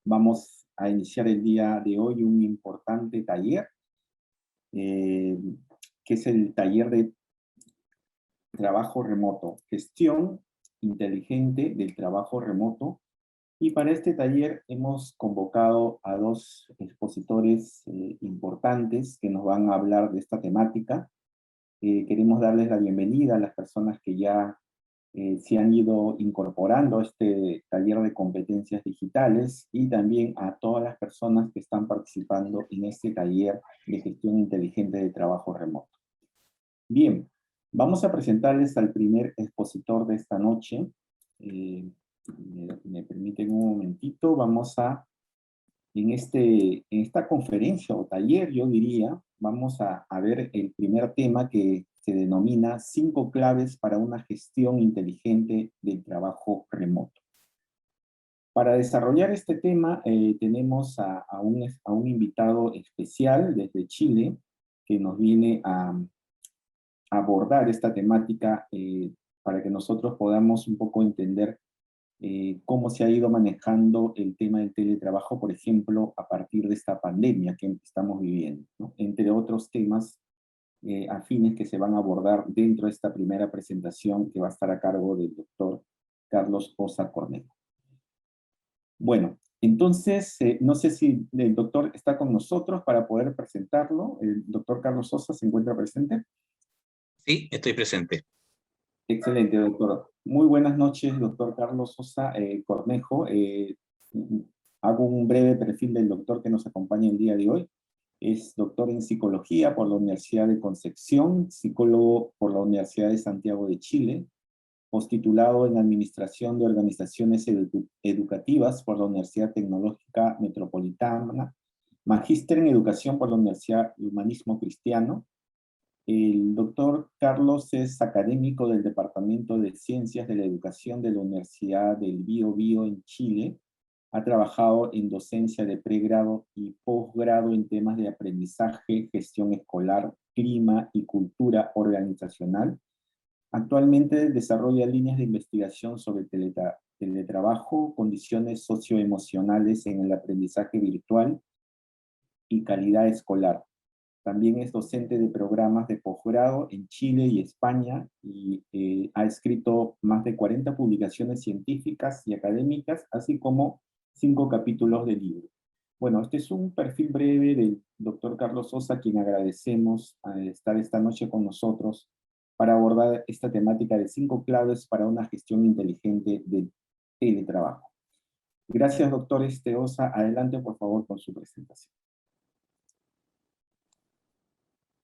Vamos a iniciar el día de hoy un importante taller, eh, que es el taller de trabajo remoto, gestión inteligente del trabajo remoto. Y para este taller hemos convocado a dos expositores importantes que nos van a hablar de esta temática. Queremos darles la bienvenida a las personas que ya se han ido incorporando a este taller de competencias digitales y también a todas las personas que están participando en este taller de gestión inteligente de trabajo remoto. Bien, vamos a presentarles al primer expositor de esta noche. Me permiten un momentito, en esta conferencia o taller, yo diría, vamos a ver el primer tema que se denomina 5 claves para una gestión inteligente del trabajo remoto. Para desarrollar este tema, tenemos a un invitado especial desde Chile que nos viene a abordar esta temática para que nosotros podamos un poco entender cómo se ha ido manejando el tema del teletrabajo, por ejemplo, a partir de esta pandemia que estamos viviendo, ¿no? Entre otros temas afines que se van a abordar dentro de esta primera presentación que va a estar a cargo del doctor Carlos Ossa Cornejo. Bueno, entonces, no sé si el doctor está con nosotros para poder presentarlo. ¿El doctor Carlos Ossa se encuentra presente? Sí, estoy presente. Excelente, doctor. Muy buenas noches, doctor Carlos Ossa Cornejo. Hago un breve perfil del doctor que nos acompaña el día de hoy. Es doctor en psicología por la Universidad de Concepción, psicólogo por la Universidad de Santiago de Chile, posttitulado en Administración de Organizaciones Educativas por la Universidad Tecnológica Metropolitana, magíster en Educación por la Universidad de Humanismo Cristiano. El doctor Carlos es académico del Departamento de Ciencias de la Educación de la Universidad del Bío en Chile. Ha trabajado en docencia de pregrado y posgrado en temas de aprendizaje, gestión escolar, clima y cultura organizacional. Actualmente desarrolla líneas de investigación sobre teletrabajo, condiciones socioemocionales en el aprendizaje virtual y calidad escolar. También es docente de programas de posgrado en Chile y España y ha escrito más de 40 publicaciones científicas y académicas, así como 5 capítulos de libro. Bueno, este es un perfil breve del doctor Carlos Ossa, a quien agradecemos estar esta noche con nosotros para abordar esta temática de 5 claves para una gestión inteligente del teletrabajo. Gracias, doctor Ossa. Adelante, por favor, con su presentación.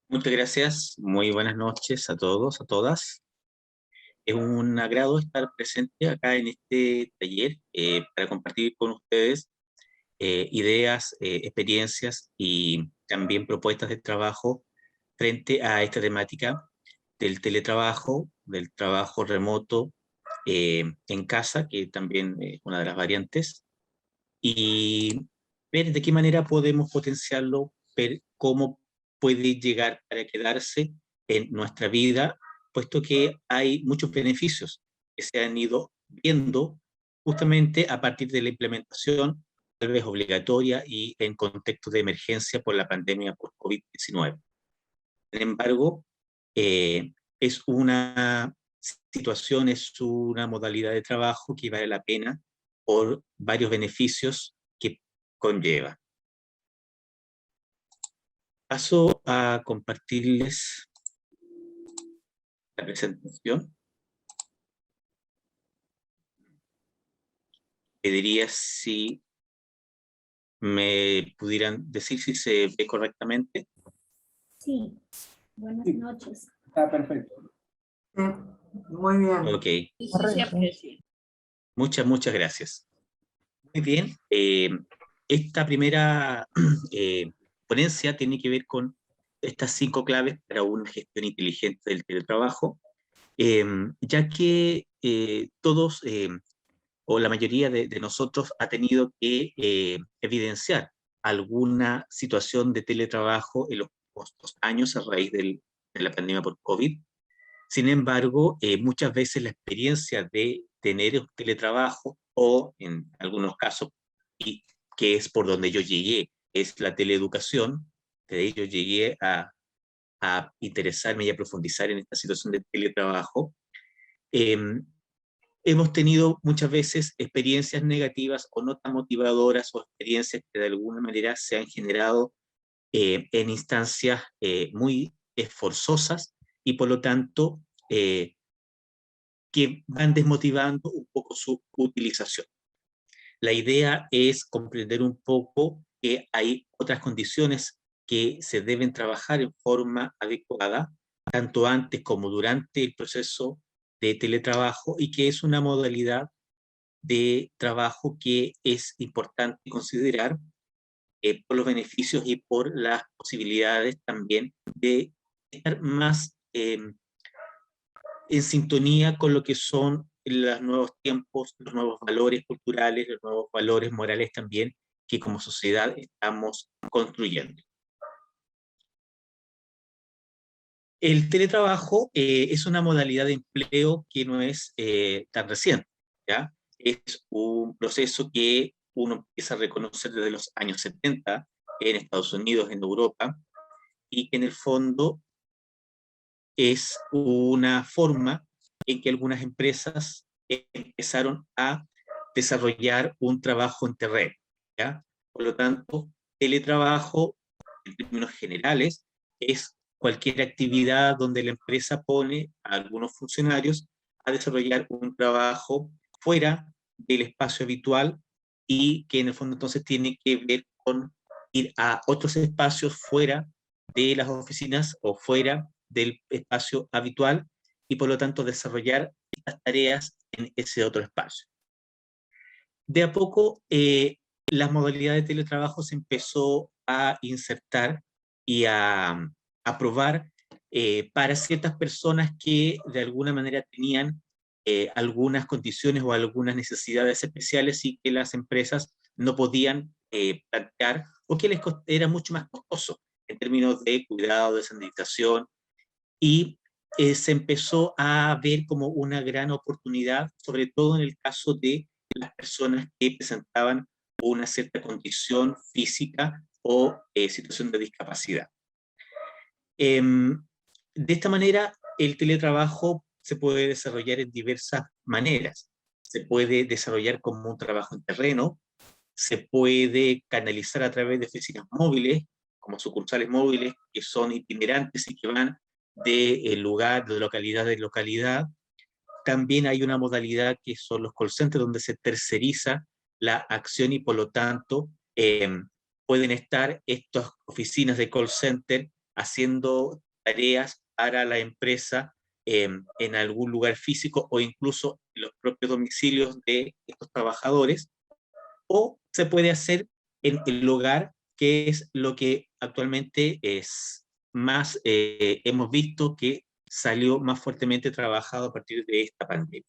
Muchas gracias. Muy buenas noches a todos, a todas. Es un agrado estar presente acá en este taller para compartir con ustedes ideas, experiencias y también propuestas de trabajo frente a esta temática del teletrabajo, del trabajo remoto en casa, que también es una de las variantes, y ver de qué manera podemos potenciarlo, ver cómo puede llegar para quedarse en nuestra vida, puesto que hay muchos beneficios que se han ido viendo justamente a partir de la implementación, tal vez obligatoria y en contexto de emergencia por la pandemia por COVID-19. Sin embargo, es una situación, es una modalidad de trabajo que vale la pena por varios beneficios que conlleva. Paso a compartirles la presentación. Pediría si me pudieran decir si se ve correctamente. Sí, buenas noches. Está perfecto. Muy bien. Ok. Sí, se aprecia. Muchas gracias. Muy bien. Esta primera ponencia tiene que ver con estas 5 claves para una gestión inteligente del teletrabajo, ya que todos o la mayoría de nosotros ha tenido que evidenciar alguna situación de teletrabajo en los últimos años a raíz de la pandemia por COVID. Sin embargo, muchas veces la experiencia de tener un teletrabajo o en algunos casos y que es por donde yo llegué, es la teleeducación. De ahí yo llegué a interesarme y a profundizar en esta situación de teletrabajo. Hemos tenido muchas veces experiencias negativas o no tan motivadoras, o experiencias que de alguna manera se han generado en instancias muy esforzosas, y por lo tanto que van desmotivando un poco su utilización. La idea es comprender un poco que hay otras condiciones que se deben trabajar en forma adecuada, tanto antes como durante el proceso de teletrabajo, y que es una modalidad de trabajo que es importante considerar por los beneficios y por las posibilidades también de estar más en sintonía con lo que son los nuevos tiempos, los nuevos valores culturales, los nuevos valores morales también, que como sociedad estamos construyendo. El teletrabajo es una modalidad de empleo que no es tan reciente, ¿ya? Es un proceso que uno empieza a reconocer desde los años 70 en Estados Unidos, en Europa, y que en el fondo es una forma en que algunas empresas empezaron a desarrollar un trabajo en terreno, ¿ya? Por lo tanto, teletrabajo, en términos generales, es cualquier actividad donde la empresa pone a algunos funcionarios a desarrollar un trabajo fuera del espacio habitual, y que en el fondo entonces tiene que ver con ir a otros espacios fuera de las oficinas o fuera del espacio habitual, y por lo tanto desarrollar estas tareas en ese otro espacio. De a poco, las modalidades de teletrabajo se empezó a insertar y a probar para ciertas personas que de alguna manera tenían algunas condiciones o algunas necesidades especiales, y que las empresas no podían plantear, o que era mucho más costoso en términos de cuidado, de sanitización, y se empezó a ver como una gran oportunidad, sobre todo en el caso de las personas que presentaban una cierta condición física o situación de discapacidad. De esta manera, el teletrabajo se puede desarrollar en diversas maneras. Se puede desarrollar como un trabajo en terreno, se puede canalizar a través de oficinas móviles, como sucursales móviles, que son itinerantes y que van de lugar, de localidad en localidad. También hay una modalidad que son los call centers, donde se terceriza la acción, y por lo tanto pueden estar estas oficinas de call center haciendo tareas para la empresa en algún lugar físico, o incluso en los propios domicilios de estos trabajadores, o se puede hacer en el hogar, que es lo que actualmente es más, hemos visto que salió más fuertemente trabajado a partir de esta pandemia.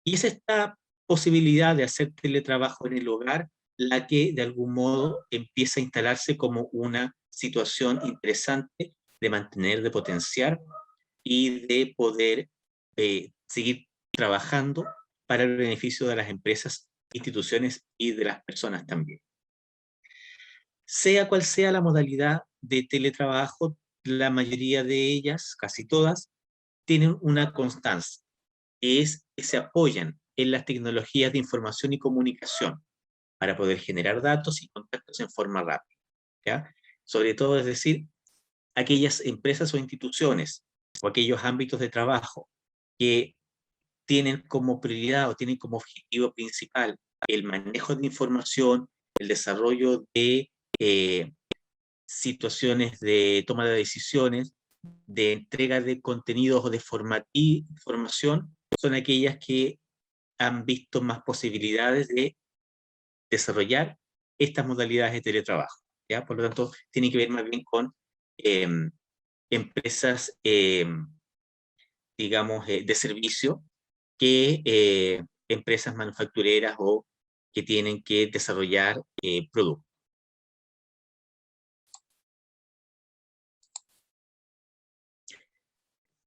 Y es esta posibilidad de hacer teletrabajo en el hogar la que de algún modo empieza a instalarse como una situación interesante de mantener, de potenciar y de poder seguir trabajando para el beneficio de las empresas, instituciones y de las personas también. Sea cual sea la modalidad de teletrabajo, la mayoría de ellas, casi todas, tienen una constancia, que es que se apoyan en las tecnologías de información y comunicación para poder generar datos y contactos en forma rápida, ¿ya? Sobre todo, es decir, aquellas empresas o instituciones o aquellos ámbitos de trabajo que tienen como prioridad o tienen como objetivo principal el manejo de información, el desarrollo de situaciones de toma de decisiones, de entrega de contenidos o de formación, son aquellas que han visto más posibilidades de desarrollar estas modalidades de teletrabajo, ¿ya? Por lo tanto, tiene que ver más bien con empresas, digamos, de servicio, que empresas manufactureras o que tienen que desarrollar productos.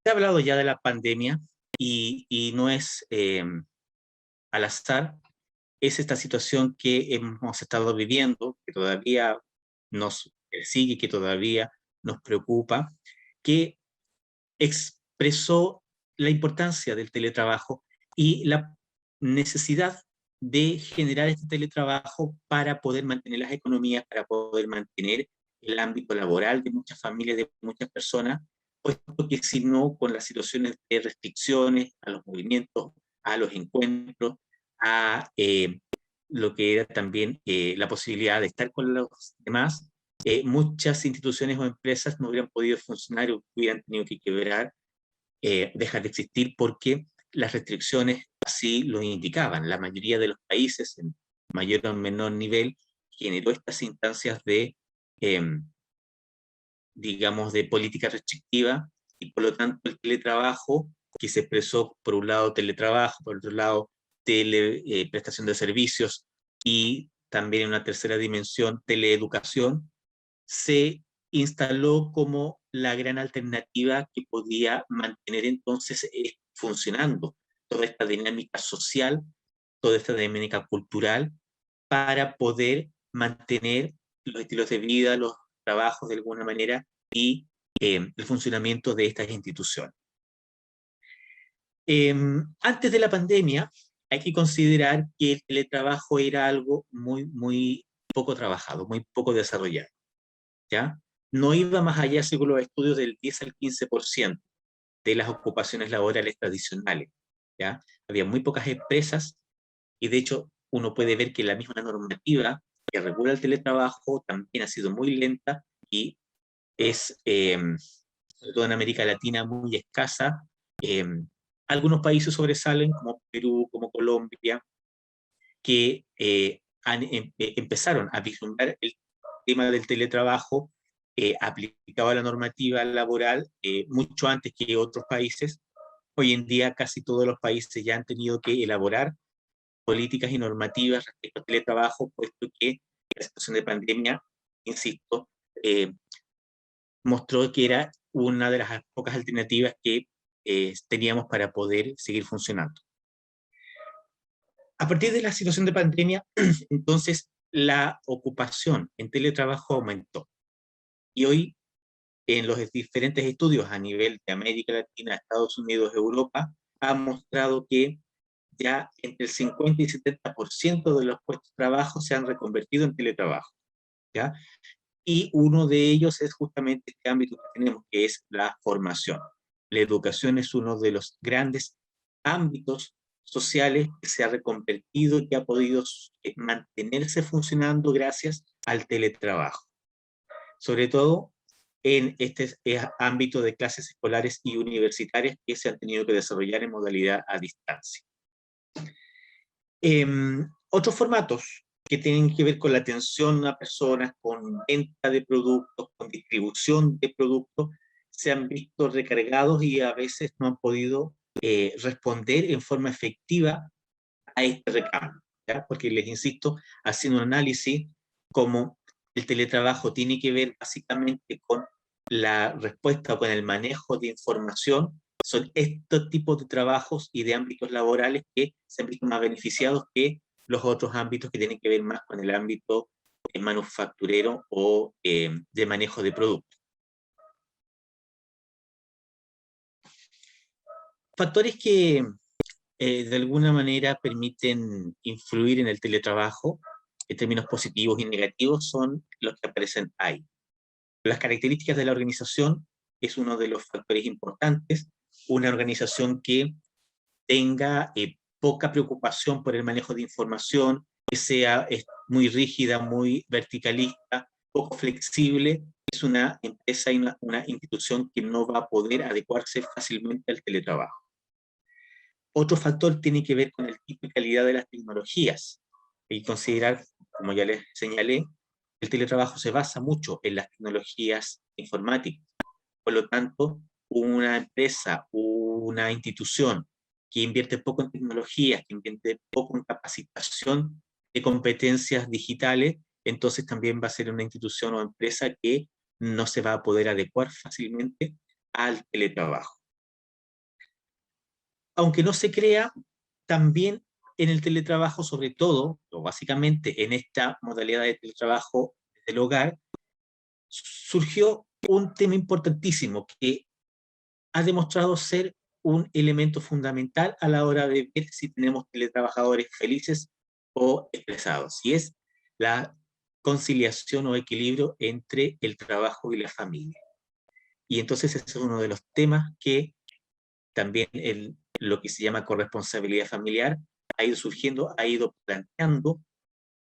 Se ha hablado ya de la pandemia, y no es al azar es esta situación que hemos estado viviendo, que todavía nos persigue, que todavía nos preocupa, que expresó la importancia del teletrabajo y la necesidad de generar este teletrabajo para poder mantener las economías, para poder mantener el ámbito laboral de muchas familias, de muchas personas, puesto que si no, con las situaciones de restricciones a los movimientos, a los encuentros, a lo que era también la posibilidad de estar con los demás, muchas instituciones o empresas no hubieran podido funcionar o hubieran tenido que quebrar, dejar de existir porque las restricciones así lo indicaban. La mayoría de los países, en mayor o menor nivel, generó estas instancias de, digamos, de política restrictiva, y por lo tanto el teletrabajo, que se expresó por un lado teletrabajo, por otro lado prestación de servicios, y también en una tercera dimensión teleeducación, se instaló como la gran alternativa que podía mantener entonces funcionando toda esta dinámica social, toda esta dinámica cultural, para poder mantener los estilos de vida, los trabajos de alguna manera, y el funcionamiento de estas instituciones. Antes de la pandemia, hay que considerar que el teletrabajo era algo muy poco trabajado, muy poco desarrollado, ¿ya? No iba más allá, según los estudios, del 10 al 15% de las ocupaciones laborales tradicionales, ¿ya? Había muy pocas empresas, y de hecho uno puede ver que la misma normativa que regula el teletrabajo también ha sido muy lenta y es, sobre todo en América Latina, muy escasa. Algunos países sobresalen, como Perú, como Colombia, que empezaron a vislumbrar el tema del teletrabajo aplicado a la normativa laboral mucho antes que otros países. Hoy en día casi todos los países ya han tenido que elaborar políticas y normativas respecto al teletrabajo, puesto que la situación de pandemia, insisto, mostró que era una de las pocas alternativas que teníamos para poder seguir funcionando. A partir de la situación de pandemia, entonces la ocupación en teletrabajo aumentó. Y hoy, en los diferentes estudios a nivel de América Latina, Estados Unidos, Europa, ha mostrado que ya entre el 50 y 70% de los puestos de trabajo se han reconvertido en teletrabajo, ¿ya? Y uno de ellos es justamente este ámbito que tenemos, que es la formación. La educación es uno de los grandes ámbitos sociales que se ha reconvertido y que ha podido mantenerse funcionando gracias al teletrabajo. Sobre todo en este ámbito de clases escolares y universitarias que se han tenido que desarrollar en modalidad a distancia. Otros formatos que tienen que ver con la atención a personas, con venta de productos, con distribución de productos, se han visto recargados y a veces no han podido responder en forma efectiva a este recambio, ¿ya? Porque les insisto, haciendo un análisis, como el teletrabajo tiene que ver básicamente con la respuesta o con el manejo de información, son estos tipos de trabajos y de ámbitos laborales que se han visto más beneficiados que los otros ámbitos que tienen que ver más con el ámbito manufacturero o de manejo de productos. Factores que de alguna manera permiten influir en el teletrabajo en términos positivos y negativos son los que aparecen ahí. Las características de la organización es uno de los factores importantes. Una organización que tenga poca preocupación por el manejo de información, que sea muy rígida, muy verticalista, poco flexible, es una empresa y una institución que no va a poder adecuarse fácilmente al teletrabajo. Otro factor tiene que ver con el tipo y calidad de las tecnologías. Hay que considerar, como ya les señalé, el teletrabajo se basa mucho en las tecnologías informáticas. Por lo tanto, una empresa, una institución que invierte poco en tecnologías, que invierte poco en capacitación de competencias digitales, entonces también va a ser una institución o empresa que no se va a poder adecuar fácilmente al teletrabajo. Aunque no se crea, también en el teletrabajo, sobre todo, o básicamente en esta modalidad de teletrabajo desde el hogar, surgió un tema importantísimo que ha demostrado ser un elemento fundamental a la hora de ver si tenemos teletrabajadores felices o estresados, y es la conciliación o equilibrio entre el trabajo y la familia. Y entonces ese es uno de los temas que también lo que se llama corresponsabilidad familiar ha ido surgiendo, ha ido planteando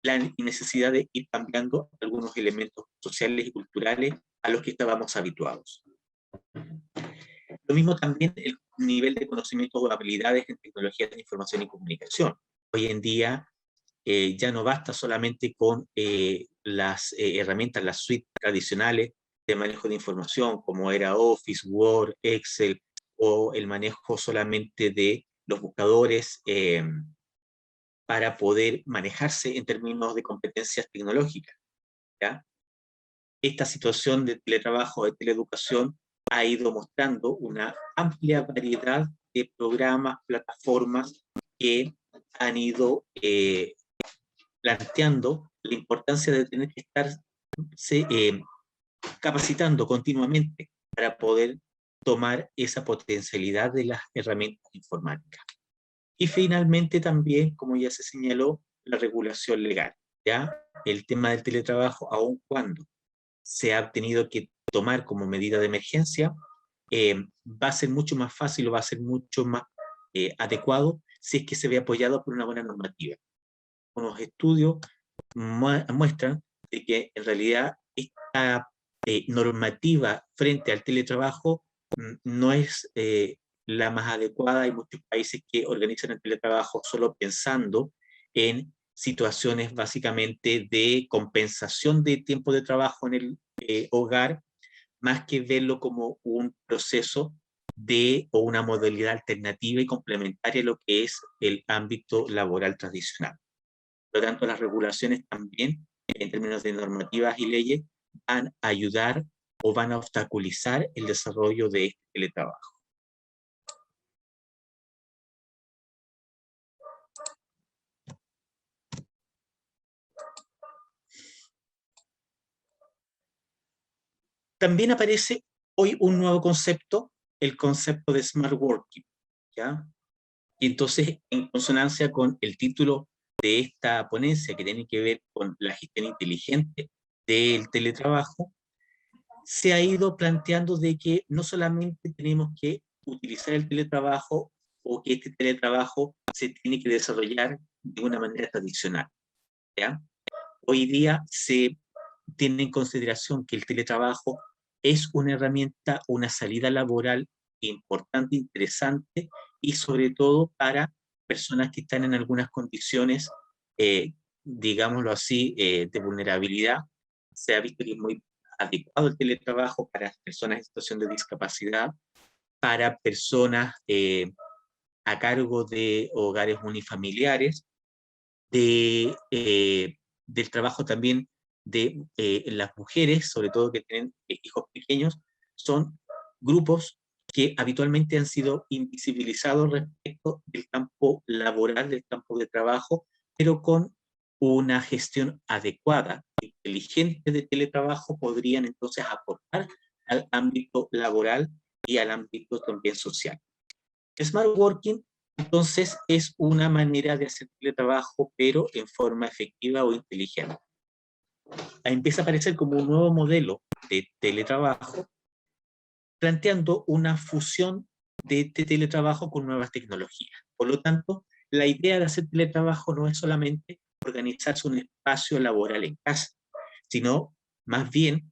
la necesidad de ir cambiando algunos elementos sociales y culturales a los que estábamos habituados. Lo mismo también el nivel de conocimientos o habilidades en tecnologías de información y comunicación. Hoy en día ya no basta solamente con las herramientas, las suites tradicionales de manejo de información, como era Office, Word, Excel, o el manejo solamente de los buscadores para poder manejarse en términos de competencias tecnológicas, ¿ya? Esta situación de teletrabajo, de teleeducación, ha ido mostrando una amplia variedad de programas, plataformas que han ido planteando la importancia de tener que estarse capacitando continuamente para poder tomar esa potencialidad de las herramientas informáticas. Y finalmente también, como ya se señaló, la regulación legal, ¿ya? El tema del teletrabajo, aun cuando se ha tenido que tomar como medida de emergencia, va a ser mucho más fácil o va a ser mucho más adecuado si es que se ve apoyado por una buena normativa. Unos estudios muestran de que en realidad esta normativa frente al teletrabajo no es la más adecuada. Hay muchos países que organizan el teletrabajo solo pensando en situaciones básicamente de compensación de tiempo de trabajo en el hogar, más que verlo como un proceso o una modalidad alternativa y complementaria a lo que es el ámbito laboral tradicional. Por lo tanto, las regulaciones también, en términos de normativas y leyes, van a ayudar o van a obstaculizar el desarrollo de este teletrabajo. También aparece hoy un nuevo concepto, el concepto de Smart Working, ¿ya? Y entonces, en consonancia con el título de esta ponencia, que tiene que ver con la gestión inteligente del teletrabajo, se ha ido planteando de que no solamente tenemos que utilizar el teletrabajo o que este teletrabajo se tiene que desarrollar de una manera tradicional, ¿ya? Hoy día se tiene en consideración que el teletrabajo es una herramienta, una salida laboral importante, interesante, y sobre todo para personas que están en algunas condiciones, digámoslo así, de vulnerabilidad. Se ha visto que es muy adecuado el teletrabajo para personas en situación de discapacidad, para personas a cargo de hogares unifamiliares, del trabajo también de las mujeres, sobre todo que tienen hijos pequeños. Son grupos que habitualmente han sido invisibilizados respecto del campo laboral, del campo de trabajo, pero con una gestión adecuada, inteligente de teletrabajo, podrían entonces aportar al ámbito laboral y al ámbito también social. Smart Working, entonces, es una manera de hacer teletrabajo, pero en forma efectiva o inteligente. Empieza a aparecer como un nuevo modelo de teletrabajo, planteando una fusión de teletrabajo con nuevas tecnologías. Por lo tanto, la idea de hacer teletrabajo no es solamente organizarse un espacio laboral en casa, sino más bien,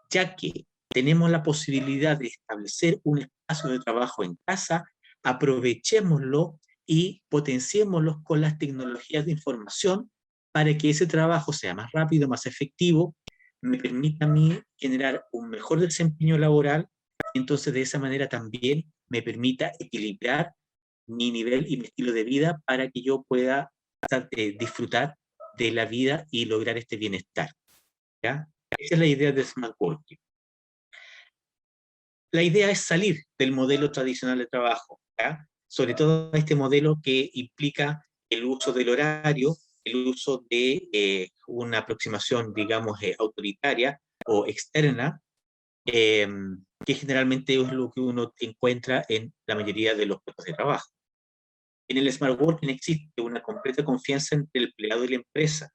ya que tenemos la posibilidad de establecer un espacio de trabajo en casa, aprovechémoslo y potenciémoslo con las tecnologías de información para que ese trabajo sea más rápido, más efectivo, me permita a mí generar un mejor desempeño laboral, y entonces de esa manera también me permita equilibrar mi nivel y mi estilo de vida para que yo pueda disfrutar de la vida y lograr este bienestar, ¿ya? Esa es la idea de Smart Working. La idea es salir del modelo tradicional de trabajo, ¿ya? Sobre todo este modelo que implica el uso del horario, el uso de una aproximación, digamos, autoritaria o externa, que generalmente es lo que uno encuentra en la mayoría de los puestos de trabajo. En el Smart Working existe una completa confianza entre el empleado y la empresa.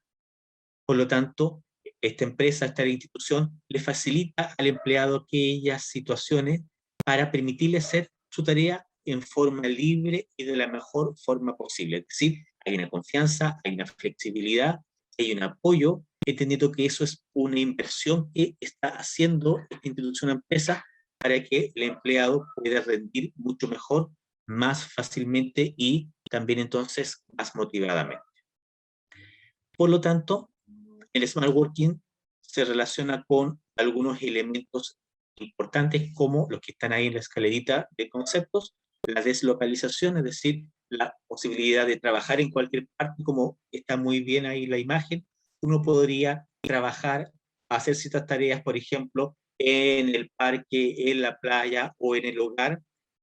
Por lo tanto, esta empresa, esta institución, le facilita al empleado aquellas situaciones para permitirle hacer su tarea en forma libre y de la mejor forma posible. Es decir, hay una confianza, hay una flexibilidad, hay un apoyo, entendiendo que eso es una inversión que está haciendo esta institución o empresa para que el empleado pueda rendir mucho mejor, más fácilmente y también entonces más motivadamente. Por lo tanto, el Smart Working se relaciona con algunos elementos importantes como los que están ahí en la escalerita de conceptos, la deslocalización, es decir, la posibilidad de trabajar en cualquier parte, como está muy bien ahí la imagen. Uno podría trabajar, hacer ciertas tareas, por ejemplo, en el parque, en la playa o en el hogar,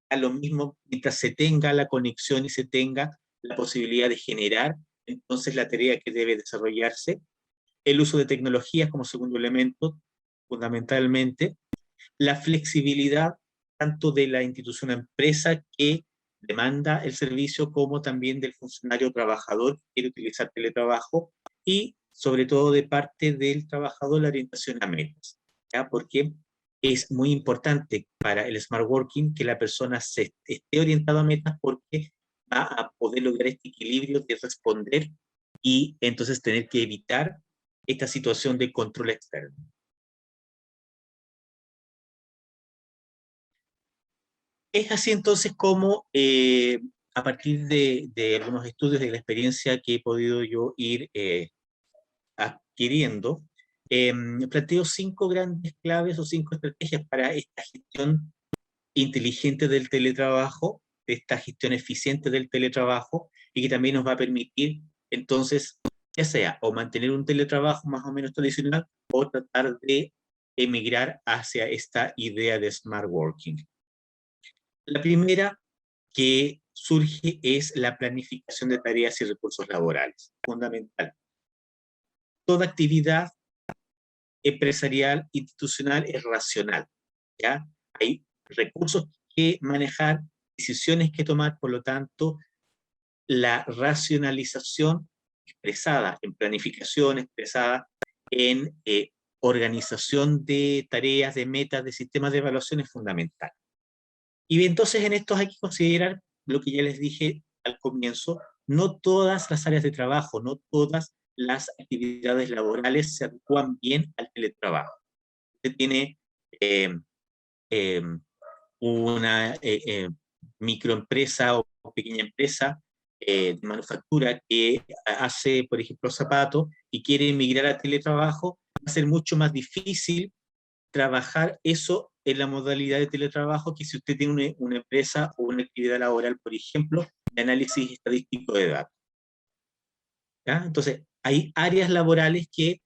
a lo mismo mientras se tenga la conexión y se tenga la posibilidad de generar entonces la tarea que debe desarrollarse. El uso de tecnologías como segundo elemento, fundamentalmente, la flexibilidad tanto de la institución o empresa que demanda el servicio como también del funcionario o trabajador que quiere utilizar teletrabajo, y sobre todo de parte del trabajador la orientación a metas, ¿ya? Porque es muy importante para el Smart Working que la persona esté orientada a metas, porque va a poder lograr este equilibrio de responder y entonces tener que evitar esta situación de control externo. Es así entonces como, a partir de algunos estudios de la experiencia que he podido yo ir adquiriendo, planteo 5 grandes claves o 5 estrategias para esta gestión inteligente del teletrabajo, esta gestión eficiente del teletrabajo, y que también nos va a permitir entonces, ya sea o mantener un teletrabajo más o menos tradicional o tratar de emigrar hacia esta idea de Smart Working. La primera que surge es la planificación de tareas y recursos laborales, fundamental. Toda actividad empresarial, institucional es racional, ¿ya? Hay recursos que manejar, decisiones que tomar, por lo tanto, la racionalización expresada en planificación, expresada en organización de tareas, de metas, de sistemas de evaluación es fundamental. Y entonces en esto hay que considerar lo que ya les dije al comienzo, no todas las áreas de trabajo, no todas las actividades laborales se adecuan bien al teletrabajo. Usted tiene una microempresa o pequeña empresa de manufactura que hace, por ejemplo, zapatos y quiere migrar a teletrabajo, va a ser mucho más difícil trabajar eso en la modalidad de teletrabajo que si usted tiene una empresa o una actividad laboral, por ejemplo, de análisis estadístico de datos. ¿Ya? Entonces, hay áreas laborales que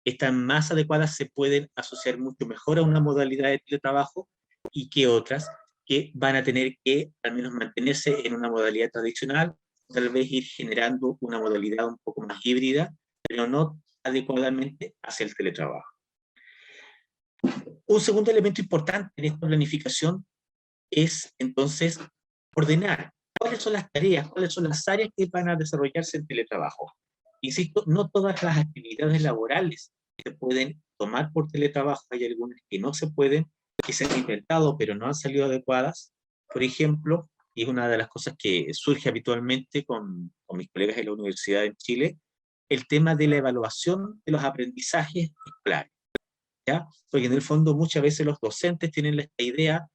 están más adecuadas, se pueden asociar mucho mejor a una modalidad de teletrabajo, y que otras que van a tener que al menos mantenerse en una modalidad tradicional, tal vez ir generando una modalidad un poco más híbrida, pero no adecuadamente hacia el teletrabajo. Un segundo elemento importante en esta planificación es entonces ordenar cuáles son las tareas, cuáles son las áreas que van a desarrollarse en teletrabajo. Insisto, no todas las actividades laborales se pueden tomar por teletrabajo, hay algunas que no se pueden, que se han intentado pero no han salido adecuadas. Por ejemplo, y es una de las cosas que surge habitualmente con mis colegas de la Universidad en Chile, el tema de la evaluación de los aprendizajes escolares, ¿ya? Porque en el fondo muchas veces los docentes tienen esta idea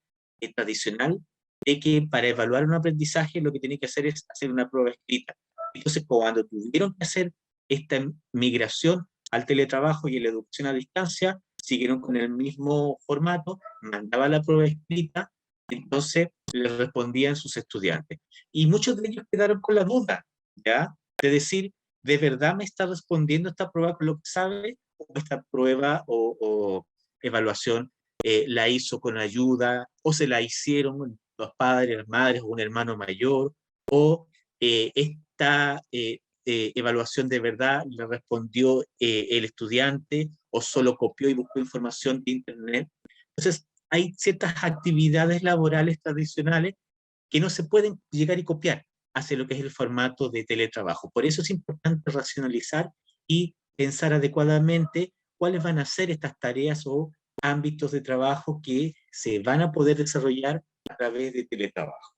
tradicional de que para evaluar un aprendizaje lo que tienen que hacer es hacer una prueba escrita. Entonces, cuando tuvieron que hacer esta migración al teletrabajo y a la educación a distancia, siguieron con el mismo formato, mandaban la prueba escrita, entonces les respondían sus estudiantes. Y muchos de ellos quedaron con la duda, ¿ya? De decir, ¿de verdad me está respondiendo esta prueba con lo que sabe? ¿O esta prueba o evaluación la hizo con ayuda, o se la hicieron los padres, las madres, o un hermano mayor, o esta evaluación de verdad le respondió el estudiante o solo copió y buscó información de internet. Entonces, hay ciertas actividades laborales tradicionales que no se pueden llegar y copiar hacia lo que es el formato de teletrabajo. Por eso es importante racionalizar y pensar adecuadamente cuáles van a ser estas tareas o ámbitos de trabajo que se van a poder desarrollar a través de teletrabajo.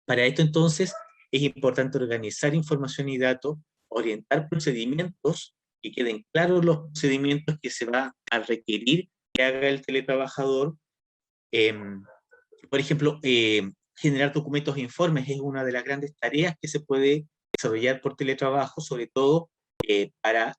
Para esto, entonces, es importante organizar información y datos, orientar procedimientos, que queden claros los procedimientos que se va a requerir que haga el teletrabajador. Por ejemplo, generar documentos e informes es una de las grandes tareas que se puede desarrollar por teletrabajo, sobre todo para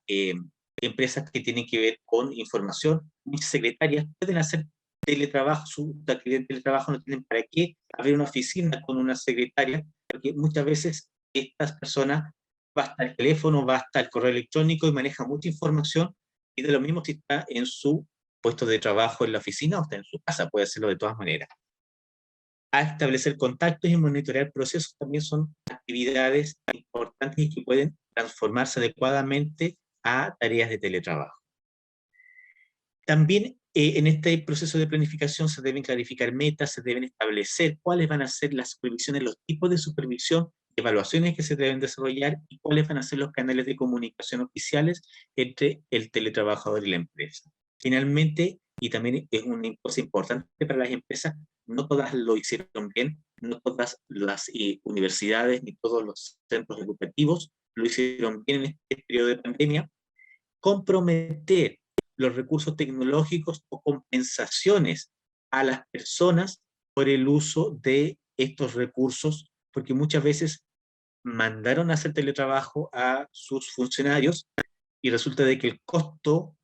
empresas que tienen que ver con información. Muchas secretarias pueden hacer teletrabajo, su actividad de teletrabajo, no tienen para qué abrir una oficina con una secretaria, porque muchas veces estas personas basta el teléfono, basta el correo electrónico y maneja mucha información, y de lo mismo si está en su puesto de trabajo en la oficina o está en su casa, puede hacerlo de todas maneras. A establecer contactos y monitorear procesos también son actividades importantes y que pueden transformarse adecuadamente a tareas de teletrabajo. También en este proceso de planificación se deben clarificar metas, se deben establecer cuáles van a ser las supervisiones, los tipos de supervisión, evaluaciones que se deben desarrollar y cuáles van a ser los canales de comunicación oficiales entre el teletrabajador y la empresa. Finalmente, y también es una cosa importante para las empresas, no todas lo hicieron bien, no todas las universidades ni todos los centros educativos lo hicieron bien en este periodo de pandemia. Comprometer los recursos tecnológicos o compensaciones a las personas por el uso de estos recursos, porque muchas veces mandaron a hacer teletrabajo a sus funcionarios y resulta de que el costo,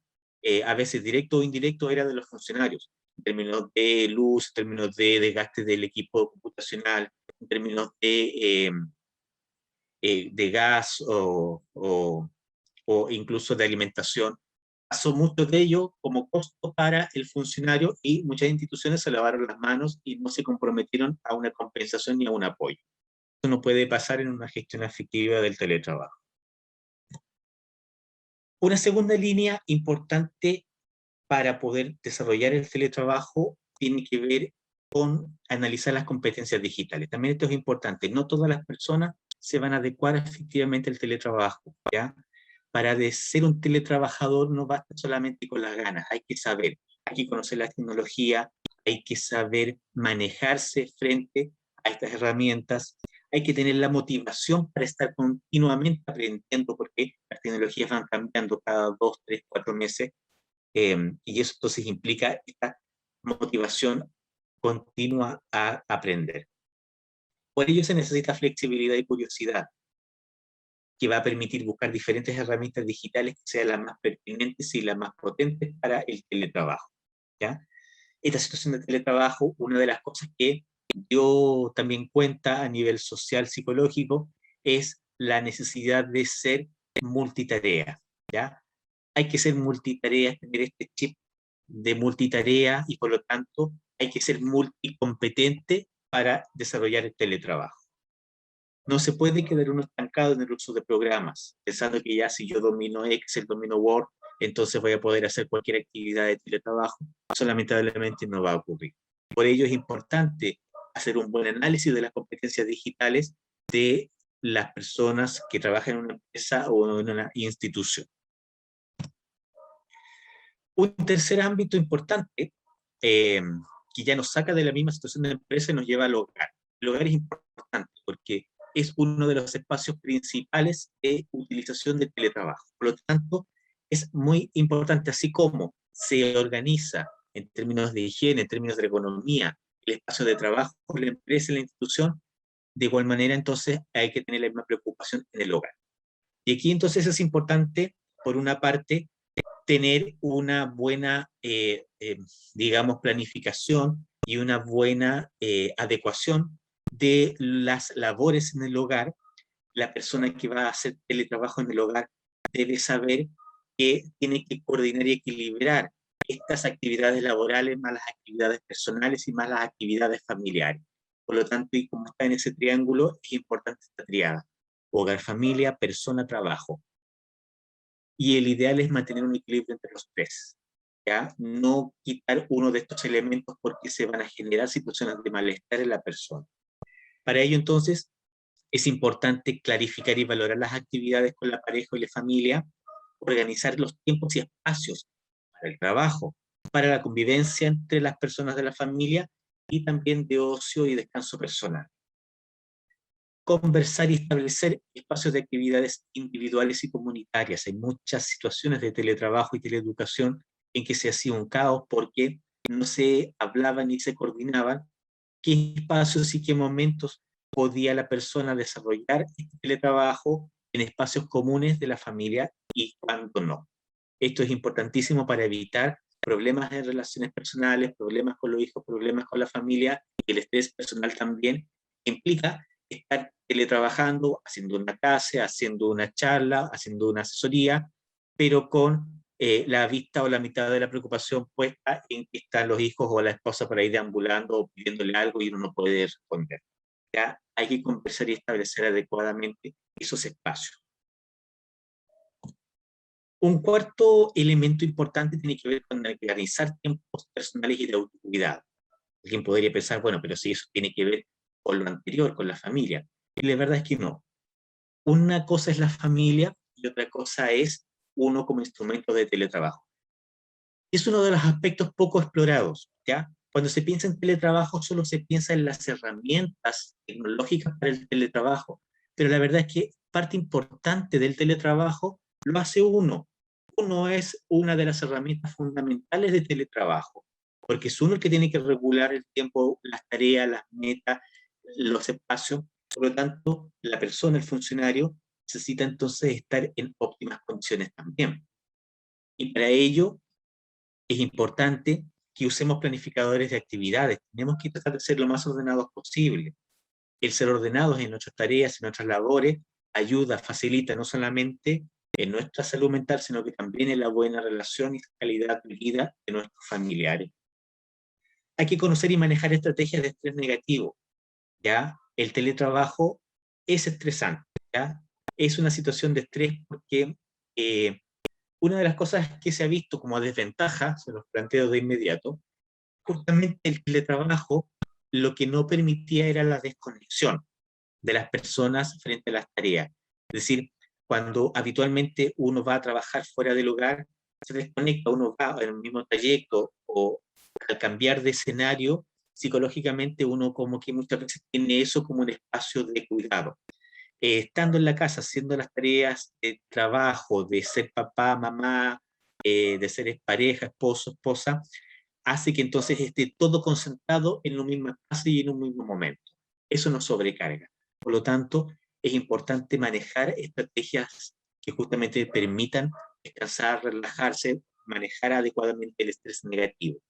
a veces directo o indirecto, era de los funcionarios, en términos de luz, en términos de desgaste del equipo computacional, en términos de gas o incluso de alimentación. Pasó mucho de ello como costo para el funcionario y muchas instituciones se lavaron las manos y no se comprometieron a una compensación ni a un apoyo. Esto no puede pasar en una gestión efectiva del teletrabajo. Una segunda línea importante para poder desarrollar el teletrabajo tiene que ver con analizar las competencias digitales. También esto es importante. No todas las personas se van a adecuar efectivamente al teletrabajo, ¿ya? Para ser un teletrabajador no basta solamente con las ganas, hay que saber, hay que conocer la tecnología, hay que saber manejarse frente a estas herramientas, hay que tener la motivación para estar continuamente aprendiendo, porque las tecnologías van cambiando cada 2, 3, 4 meses, y eso entonces implica esta motivación continua a aprender. Por ello se necesita flexibilidad y curiosidad, que va a permitir buscar diferentes herramientas digitales que sean las más pertinentes y las más potentes para el teletrabajo, ¿ya? Esta situación de teletrabajo, una de las cosas que dio también cuenta a nivel social, psicológico, es la necesidad de ser multitarea, ¿ya? Hay que ser multitarea, tener este chip de multitarea y por lo tanto hay que ser multicompetente para desarrollar el teletrabajo. No se puede quedar uno estancado en el uso de programas, pensando que ya si yo domino Excel, domino Word, entonces voy a poder hacer cualquier actividad de teletrabajo. Eso lamentablemente no va a ocurrir. Por ello es importante hacer un buen análisis de las competencias digitales de las personas que trabajan en una empresa o en una institución. Un tercer ámbito importante, que ya nos saca de la misma situación de empresa y nos lleva al hogar. El hogar es importante porque es uno de los espacios principales de utilización del teletrabajo. Por lo tanto, es muy importante, así como se organiza en términos de higiene, en términos de ergonomía, el espacio de trabajo, la empresa, la institución, de igual manera entonces hay que tener la misma preocupación en el hogar. Y aquí entonces es importante, por una parte, tener una buena, digamos, planificación y una buena adecuación de las labores en el hogar. La persona que va a hacer teletrabajo en el hogar debe saber que tiene que coordinar y equilibrar estas actividades laborales más las actividades personales y más las actividades familiares. Por lo tanto, y como está en ese triángulo, es importante esta triada. hogar, familia, persona, trabajo. Y el ideal es mantener un equilibrio entre los tres, ¿ya? No quitar uno de estos elementos porque se van a generar situaciones de malestar en la persona. Para ello, entonces, es importante clarificar y valorar las actividades con la pareja y la familia, organizar los tiempos y espacios para el trabajo, para la convivencia entre las personas de la familia y también de ocio y descanso personal. Conversar y establecer espacios de actividades individuales y comunitarias. Hay muchas situaciones de teletrabajo y teleeducación en que se hacía un caos porque no se hablaban ni se coordinaban qué espacios y qué momentos podía la persona desarrollar este teletrabajo en espacios comunes de la familia y cuándo no. Esto es importantísimo para evitar problemas en relaciones personales, problemas con los hijos, problemas con la familia, y el estrés personal también implica estar teletrabajando, haciendo una clase, haciendo una charla, haciendo una asesoría, pero con la vista o la mitad de la preocupación puesta en que están los hijos o la esposa por ahí deambulando o pidiéndole algo y uno no puede responder. Ya hay que conversar y establecer adecuadamente esos espacios. Un cuarto elemento importante tiene que ver con organizar tiempos personales y de autocuidado. Alguien podría pensar, bueno, pero si eso tiene que ver con lo anterior, con la familia. Y la verdad es que no. Una cosa es la familia y otra cosa es uno como instrumento de teletrabajo. Es uno de los aspectos poco explorados, ¿ya? Cuando se piensa en teletrabajo solo se piensa en las herramientas tecnológicas para el teletrabajo, pero la verdad es que parte importante del teletrabajo lo hace uno. Uno es una de las herramientas fundamentales de teletrabajo, porque es uno el que tiene que regular el tiempo, las tareas, las metas, los espacios. Por lo tanto, la persona, el funcionario, necesita entonces estar en óptimas condiciones también. Y para ello es importante que usemos planificadores de actividades. Tenemos que tratar de ser lo más ordenados posible. El ser ordenados en nuestras tareas, en nuestras labores, ayuda, facilita no solamente en nuestra salud mental, sino que también en la buena relación y calidad de vida de nuestros familiares. Hay que conocer y manejar estrategias de estrés negativo. ¿Ya? El teletrabajo es estresante, ¿ya? Es una situación de estrés porque una de las cosas que se ha visto como desventaja, se los planteo de inmediato, justamente el teletrabajo lo que no permitía era la desconexión de las personas frente a las tareas. Es decir, cuando habitualmente uno va a trabajar fuera del hogar, se desconecta, uno va en el mismo trayecto o al cambiar de escenario, psicológicamente uno como que muchas veces tiene eso como un espacio de cuidado. Estando en la casa, haciendo las tareas de trabajo, de ser papá, mamá, de ser pareja, esposo, esposa, hace que entonces esté todo concentrado en un mismo espacio y en un mismo momento. Eso nos sobrecarga. Por lo tanto, es importante manejar estrategias que justamente permitan descansar, relajarse, manejar adecuadamente el estrés negativo.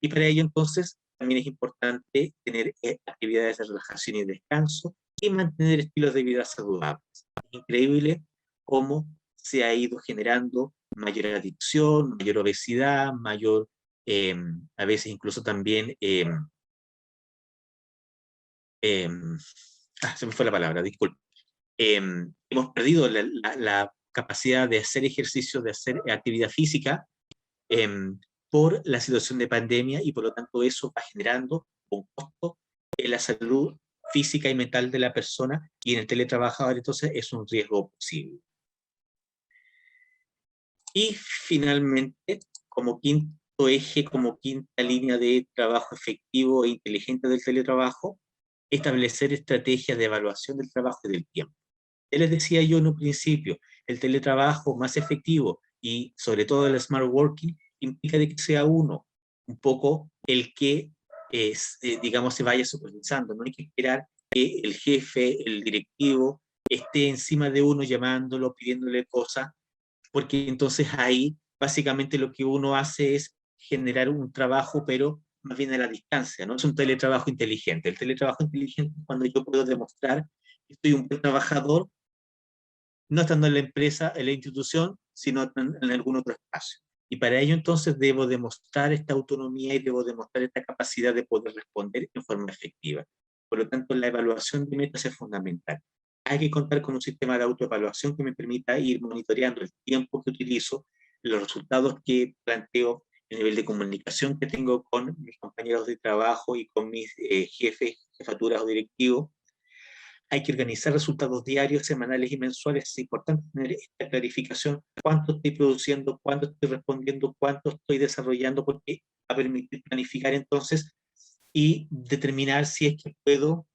Y para ello, entonces, también es importante tener actividades de relajación y descanso y mantener estilos de vida saludables. Es increíble cómo se ha ido generando mayor adicción, mayor obesidad, mayor, a veces incluso también, se me fue la palabra, disculpe. Hemos perdido la capacidad de hacer ejercicio, de hacer actividad física, por la situación de pandemia y por lo tanto eso va generando un costo en la salud física y mental de la persona y en el teletrabajador entonces es un riesgo posible. Y finalmente, como quinto eje, como quinta línea de trabajo efectivo e inteligente del teletrabajo, establecer estrategias de evaluación del trabajo y del tiempo. Ya les decía yo en un principio, el teletrabajo más efectivo y sobre todo el smart working implica de que sea uno un poco el que digamos se vaya supervisando. No hay que esperar que el jefe, el directivo esté encima de uno llamándolo, pidiéndole cosas, porque entonces ahí básicamente lo que uno hace es generar un trabajo, pero más bien a la distancia, no es un teletrabajo inteligente. El teletrabajo inteligente es cuando yo puedo demostrar que soy un buen trabajador, no estando en la empresa, en la institución, sino en algún otro espacio. Y para ello entonces debo demostrar esta autonomía y debo demostrar esta capacidad de poder responder en forma efectiva. Por lo tanto, la evaluación de metas es fundamental. hay que contar con un sistema de autoevaluación que me permita ir monitoreando el tiempo que utilizo, los resultados que planteo, el nivel de comunicación que tengo con mis compañeros de trabajo y con mis jefes, jefaturas o directivos. Hay que organizar resultados diarios, semanales y mensuales. Es importante tener esta clarificación, cuánto estoy produciendo, cuánto estoy respondiendo, cuánto estoy desarrollando, porque va a permitir planificar entonces y determinar si es que puedo,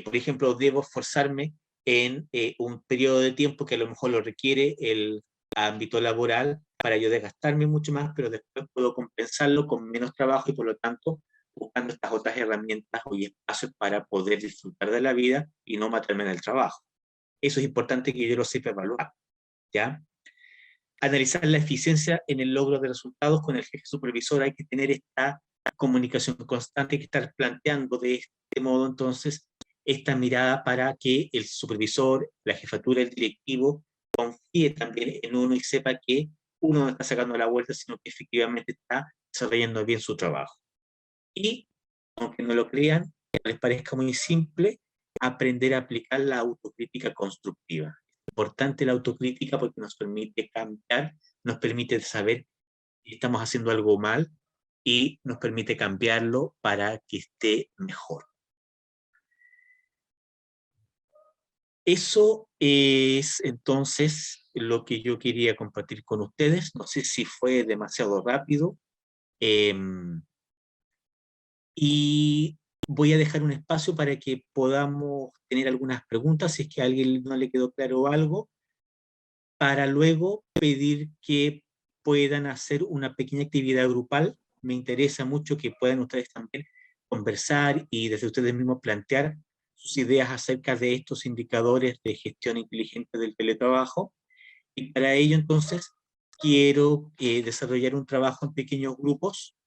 por ejemplo, debo esforzarme en un periodo de tiempo que a lo mejor lo requiere el ámbito laboral para yo desgastarme mucho más, pero después puedo compensarlo con menos trabajo y por lo tanto buscando estas otras herramientas y espacios para poder disfrutar de la vida y no matarme en el trabajo. Eso es importante que yo lo sepa evaluar, ¿ya? Analizar la eficiencia en el logro de resultados con el jefe supervisor. Hay que tener esta comunicación constante, hay que estar planteando de este modo entonces esta mirada para que el supervisor, la jefatura, el directivo confíe también en uno y sepa que uno no está sacando la vuelta, sino que efectivamente está desarrollando bien su trabajo. Y, aunque no lo crean, les parezca muy simple, aprender a aplicar la autocrítica constructiva. Es importante la autocrítica porque nos permite cambiar, nos permite saber si estamos haciendo algo mal y nos permite cambiarlo para que esté mejor. Eso es entonces lo que yo quería compartir con ustedes. No sé si fue demasiado rápido. Y voy a dejar un espacio para que podamos tener algunas preguntas, si es que a alguien no le quedó claro algo, para luego pedir que puedan hacer una pequeña actividad grupal. Me interesa mucho que puedan ustedes también conversar y desde ustedes mismos plantear sus ideas acerca de estos indicadores de gestión inteligente del teletrabajo. Y para ello, entonces, quiero desarrollar un trabajo en pequeños grupos,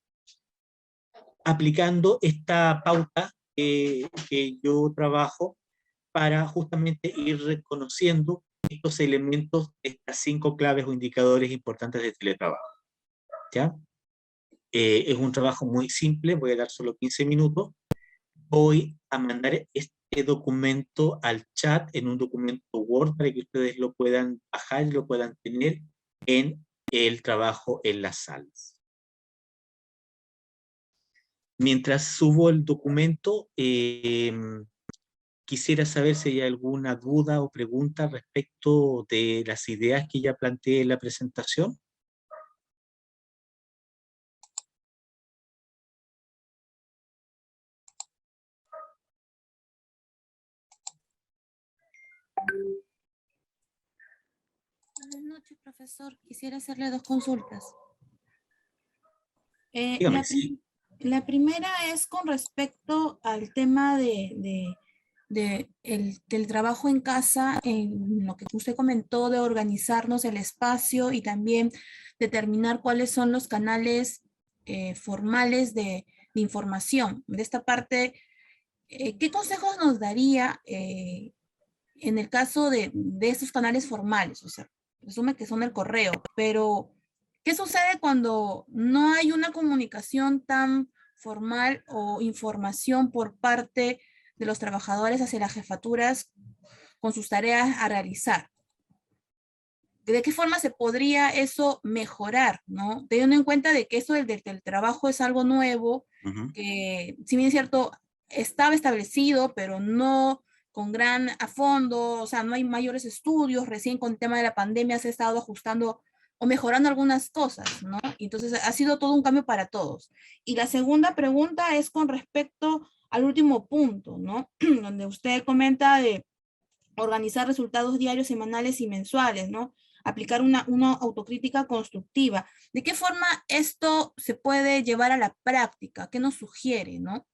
aplicando esta pauta que yo trabajo para justamente ir reconociendo estos elementos, estas 5 claves o indicadores importantes de teletrabajo. ¿Ya? Es un trabajo muy simple, voy a dar solo 15 minutos. Voy a mandar este documento al chat en un documento Word para que ustedes lo puedan bajar y lo puedan tener en el trabajo en las salas. Mientras subo el documento, quisiera saber si hay alguna duda o pregunta respecto de las ideas que ya planteé en la presentación. Buenas noches, profesor. Quisiera hacerle 2 consultas. Dígame, sí. La primera es con respecto al tema del trabajo en casa, en lo que usted comentó de organizarnos el espacio y también determinar cuáles son los canales formales de información. De esta parte, ¿qué consejos nos daría en el caso de estos canales formales? O sea, presume que son el correo, pero ¿qué sucede cuando no hay una comunicación tan formal o información por parte de los trabajadores hacia las jefaturas con sus tareas a realizar? ¿De qué forma se podría eso mejorar, ¿no? Teniendo en cuenta de que eso del trabajo es algo nuevo, que si bien es cierto, estaba establecido, pero no con gran a fondo, o sea, no hay mayores estudios, recién con el tema de la pandemia se ha estado ajustando o mejorando algunas cosas, ¿no? Entonces ha sido todo un cambio para todos. Y la segunda pregunta es con respecto al último punto, ¿no? Donde usted comenta de organizar resultados diarios, semanales y mensuales, ¿no? Aplicar una autocrítica constructiva. ¿De qué forma esto se puede llevar a la práctica? ¿Qué nos sugiere, no?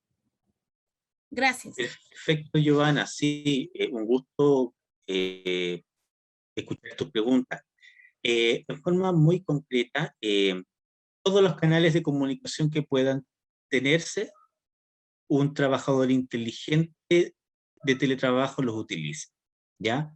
Gracias. Perfecto, Giovanna. Sí, un gusto escuchar tus preguntas. De forma muy concreta, todos los canales de comunicación que puedan tenerse, un trabajador inteligente de teletrabajo los utiliza, ¿ya?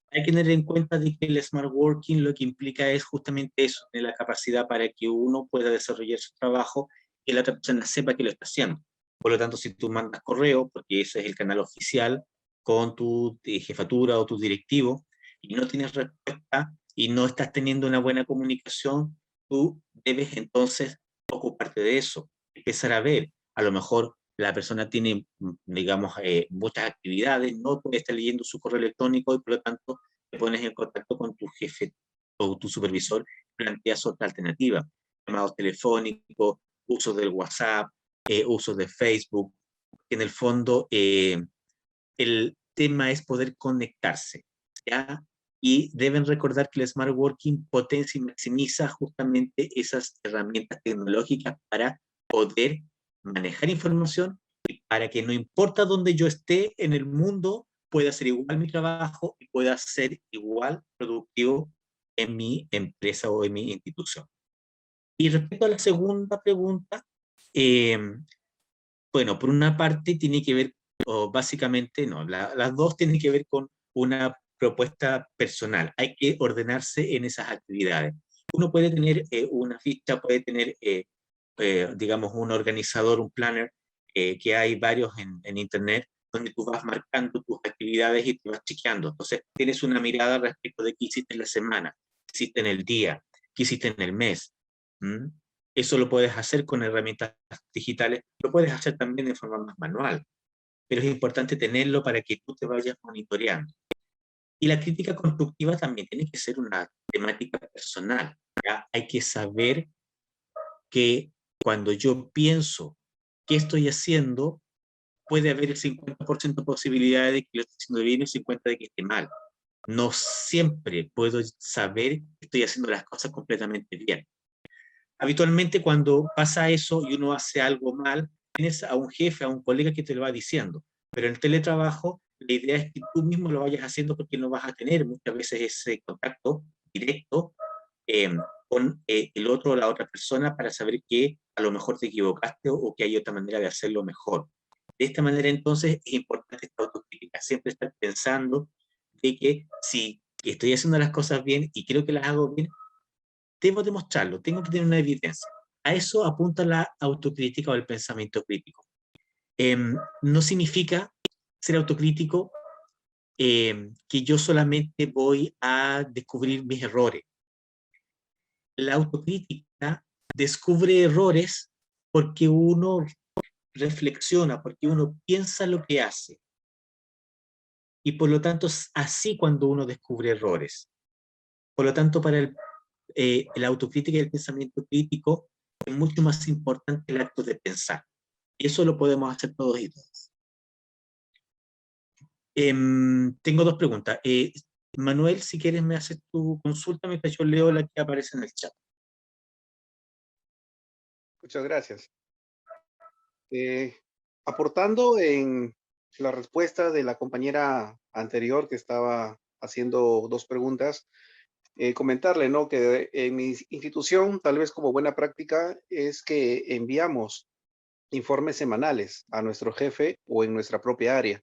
Hay que tener en cuenta de que el smart working lo que implica es justamente eso, tener la capacidad para que uno pueda desarrollar su trabajo y la otra persona sepa que lo está haciendo. Por lo tanto, si tú mandas correo, porque ese es el canal oficial, con tu jefatura o tu directivo y no tienes respuesta y no estás teniendo una buena comunicación, tú debes entonces ocuparte de eso, empezar a ver, a lo mejor la persona tiene, digamos, muchas actividades, no puede estar leyendo su correo electrónico y por lo tanto te pones en contacto con tu jefe o tu supervisor, planteas otra alternativa, llamados telefónicos, uso del WhatsApp, uso de Facebook. En el fondo, el tema es poder conectarse, ¿ya? Y deben recordar que el Smart Working potencia y maximiza justamente esas herramientas tecnológicas para poder manejar información y para que no importa dónde yo esté en el mundo, pueda hacer igual mi trabajo y pueda ser igual productivo en mi empresa o en mi institución. Y respecto a la segunda pregunta, eh, bueno, por una parte tiene que ver, o básicamente no, las dos tienen que ver con una propuesta personal. Hay que ordenarse en esas actividades. Uno puede tener una ficha, puede tener, digamos, un organizador, un planner, que hay varios en Internet, donde tú vas marcando tus actividades y te vas chequeando. Entonces, tienes una mirada respecto de qué hiciste en la semana, qué hiciste en el día, qué hiciste en el mes. ¿Mm? Eso lo puedes hacer con herramientas digitales, lo puedes hacer también de forma más manual, pero es importante tenerlo para que tú te vayas monitoreando. Y la crítica constructiva también tiene que ser una temática personal. ¿Ya? Hay que saber que cuando yo pienso qué estoy haciendo, puede haber el 50% de posibilidades de que lo esté haciendo bien y el 50% de que esté mal. No siempre puedo saber que estoy haciendo las cosas completamente bien. Habitualmente cuando pasa eso y uno hace algo mal, tienes a un jefe, a un colega que te lo va diciendo. Pero en el teletrabajo, la idea es que tú mismo lo vayas haciendo porque no vas a tener muchas veces ese contacto directo eh, con el otro o la otra persona para saber que a lo mejor te equivocaste o que hay otra manera de hacerlo mejor. De esta manera entonces es importante esta autocrítica, siempre estar pensando de que si estoy haciendo las cosas bien y creo que las hago bien, debo demostrarlo, tengo que tener una evidencia. A eso apunta la autocrítica o el pensamiento crítico. No significa ser autocrítico que yo solamente voy a descubrir mis errores. La autocrítica descubre errores porque uno reflexiona, porque uno piensa lo que hace. Y por lo tanto es así cuando uno descubre errores. Por lo tanto, para la autocrítica y el pensamiento crítico es mucho más importante el acto de pensar. Y eso lo podemos hacer todos y todas. Tengo dos preguntas. Manuel, si quieres me haces tu consulta mientras yo leo la que aparece en el chat. Muchas gracias. Aportando en la respuesta de la compañera anterior que estaba haciendo dos preguntas, comentarle, ¿no? Que en mi institución, tal vez como buena práctica, es que enviamos informes semanales a nuestro jefe o en nuestra propia área.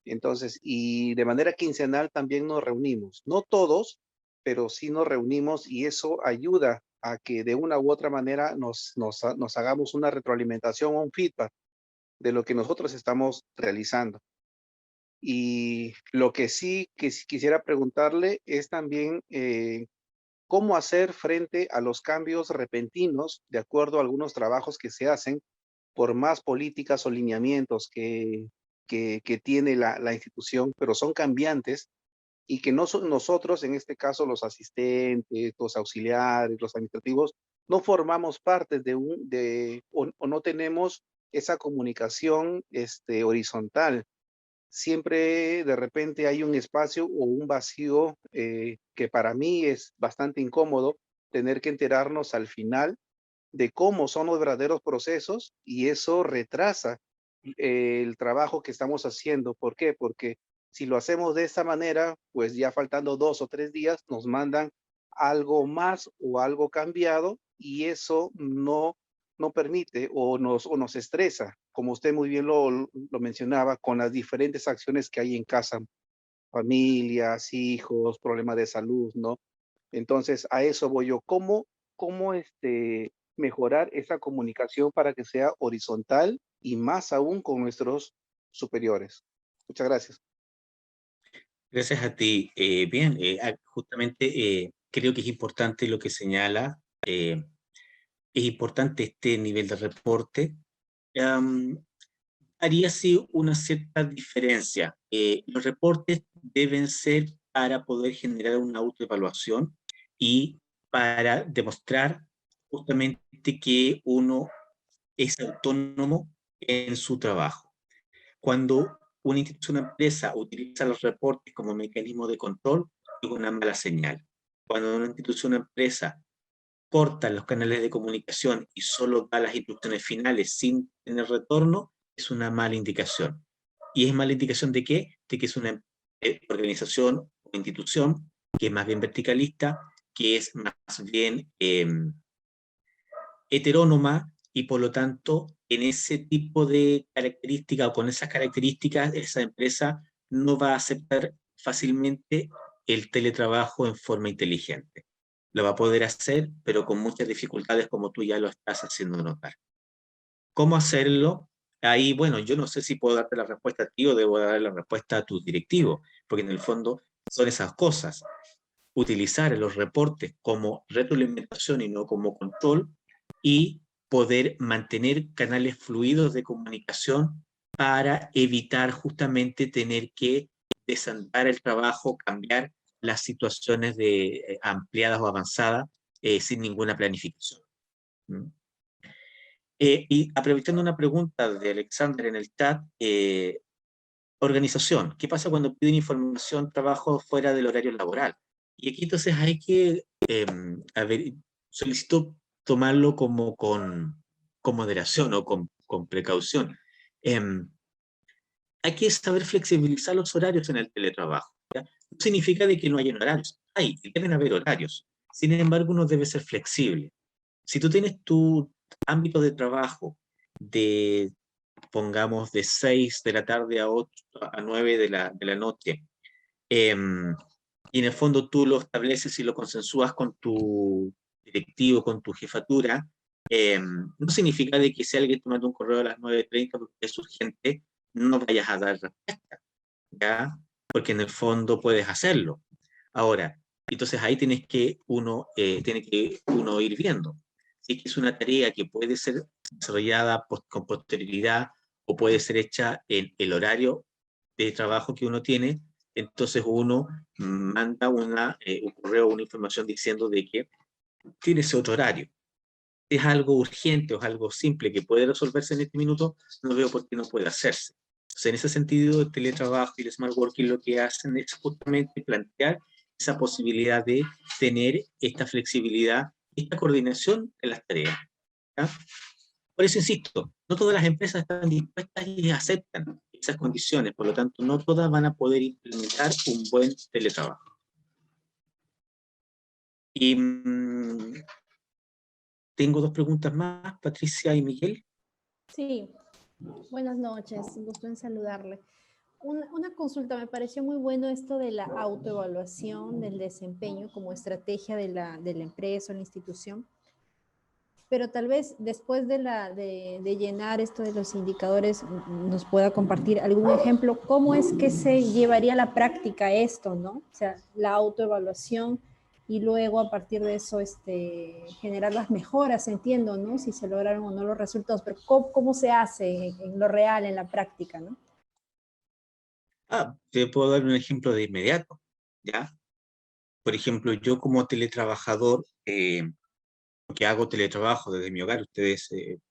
Entonces, y de manera quincenal también nos reunimos. No todos, pero sí nos reunimos y eso ayuda a que de una u otra manera nos hagamos una retroalimentación o un feedback de lo que nosotros estamos realizando. Y lo que sí quisiera preguntarle es también cómo hacer frente a los cambios repentinos de acuerdo a algunos trabajos que se hacen por más políticas o lineamientos que tiene la institución, pero son cambiantes y que no son nosotros, en este caso los asistentes, los auxiliares, los administrativos, no formamos parte o no tenemos esa comunicación horizontal. Siempre de repente hay un espacio o un vacío que para mí es bastante incómodo tener que enterarnos al final de cómo son los verdaderos procesos y eso retrasa el trabajo que estamos haciendo. ¿Por qué? Porque si lo hacemos de esta manera, pues ya faltando 2 o 3 días nos mandan algo más o algo cambiado y eso no permite o nos estresa, como usted muy bien lo mencionaba, con las diferentes acciones que hay en casa, familias, hijos, problemas de salud, ¿no? Entonces, a eso voy yo. ¿Cómo mejorar esa comunicación para que sea horizontal y más aún con nuestros superiores? Muchas gracias. Gracias a ti. Bien, justamente creo que es importante lo que señala. Es importante este nivel de reporte. Haría sí una cierta diferencia. Los reportes deben ser para poder generar una autoevaluación y para demostrar justamente que uno es autónomo en su trabajo. Cuando una institución o empresa utiliza los reportes como mecanismo de control, es una mala señal. Cuando una institución o empresa corta los canales de comunicación y solo da las instrucciones finales sin tener retorno, es una mala indicación. ¿Y es mala indicación de qué? De que es una organización o institución que es más bien verticalista, que es más bien heterónoma, y por lo tanto, en ese tipo de características o con esas características, esa empresa no va a aceptar fácilmente el teletrabajo en forma inteligente. Lo va a poder hacer, pero con muchas dificultades, como tú ya lo estás haciendo notar. ¿Cómo hacerlo? Ahí, bueno, yo no sé si puedo darte la respuesta a ti o debo dar la respuesta a tus directivos, porque en el fondo son esas cosas. Utilizar los reportes como retroalimentación y no como control, y poder mantener canales fluidos de comunicación para evitar justamente tener que desandar el trabajo, cambiar las situaciones de, ampliadas o avanzadas sin ninguna planificación. ¿Mm? Y aprovechando una pregunta de Alexander en el chat, organización, ¿qué pasa cuando piden información, trabajo fuera del horario laboral? Y aquí entonces hay que, solicito tomarlo como con moderación o con precaución. Hay que saber flexibilizar los horarios en el teletrabajo. ¿Ya? No significa de que no haya horarios, deben haber horarios. Sin embargo, uno debe ser flexible. Si tú tienes tu ámbito de trabajo de, pongamos, de 6 de la tarde a 8, a 9 de la noche, y en el fondo tú lo estableces y lo consensúas con tu directivo, con tu jefatura, no significa de que si alguien te manda un correo a las 9:30 porque es urgente, no vayas a dar respuesta, ¿ya? Porque en el fondo puedes hacerlo. Ahora, entonces ahí tiene que uno ir viendo. Si es que es una tarea que puede ser desarrollada con posterioridad o puede ser hecha en el horario de trabajo que uno tiene, entonces uno manda un correo, una información diciendo de que tiene ese otro horario. Si es algo urgente o es algo simple que puede resolverse en este minuto, no veo por qué no puede hacerse. Entonces, en ese sentido, el teletrabajo y el smart working lo que hacen es justamente plantear esa posibilidad de tener esta flexibilidad, esta coordinación en las tareas. ¿Ya? Por eso insisto, no todas las empresas están dispuestas y aceptan esas condiciones, por lo tanto, no todas van a poder implementar un buen teletrabajo. Y tengo dos preguntas más, Patricia y Miguel. Sí, buenas noches, gusto en saludarle. Una consulta, me pareció muy bueno esto de la autoevaluación del desempeño como estrategia de la empresa o la institución, pero tal vez después de llenar esto de los indicadores nos pueda compartir algún ejemplo, cómo es que se llevaría a la práctica esto, ¿no? O sea, la autoevaluación y luego a partir de eso generar las mejoras, entiendo, ¿no? Si se lograron o no los resultados, pero ¿cómo se hace en lo real, en la práctica, ¿no? Te puedo dar un ejemplo de inmediato, ¿ya? Por ejemplo, yo como teletrabajador, que hago teletrabajo desde mi hogar, ustedes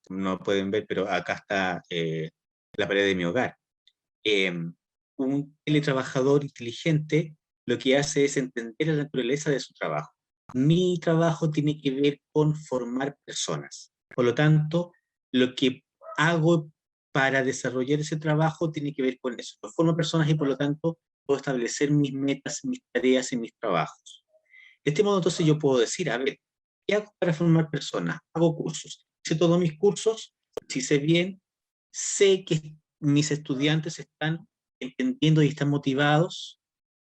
no pueden ver, pero acá está la pared de mi hogar. Un teletrabajador inteligente lo que hace es entender la naturaleza de su trabajo. Mi trabajo tiene que ver con formar personas. Por lo tanto, lo que hago para desarrollar ese trabajo tiene que ver con eso. Yo formo personas y por lo tanto puedo establecer mis metas, mis tareas y mis trabajos. De este modo entonces yo puedo decir, a ver, ¿qué hago para formar personas? Hago cursos. Hice todos mis cursos, si sé bien, sé que mis estudiantes están entendiendo y están motivados.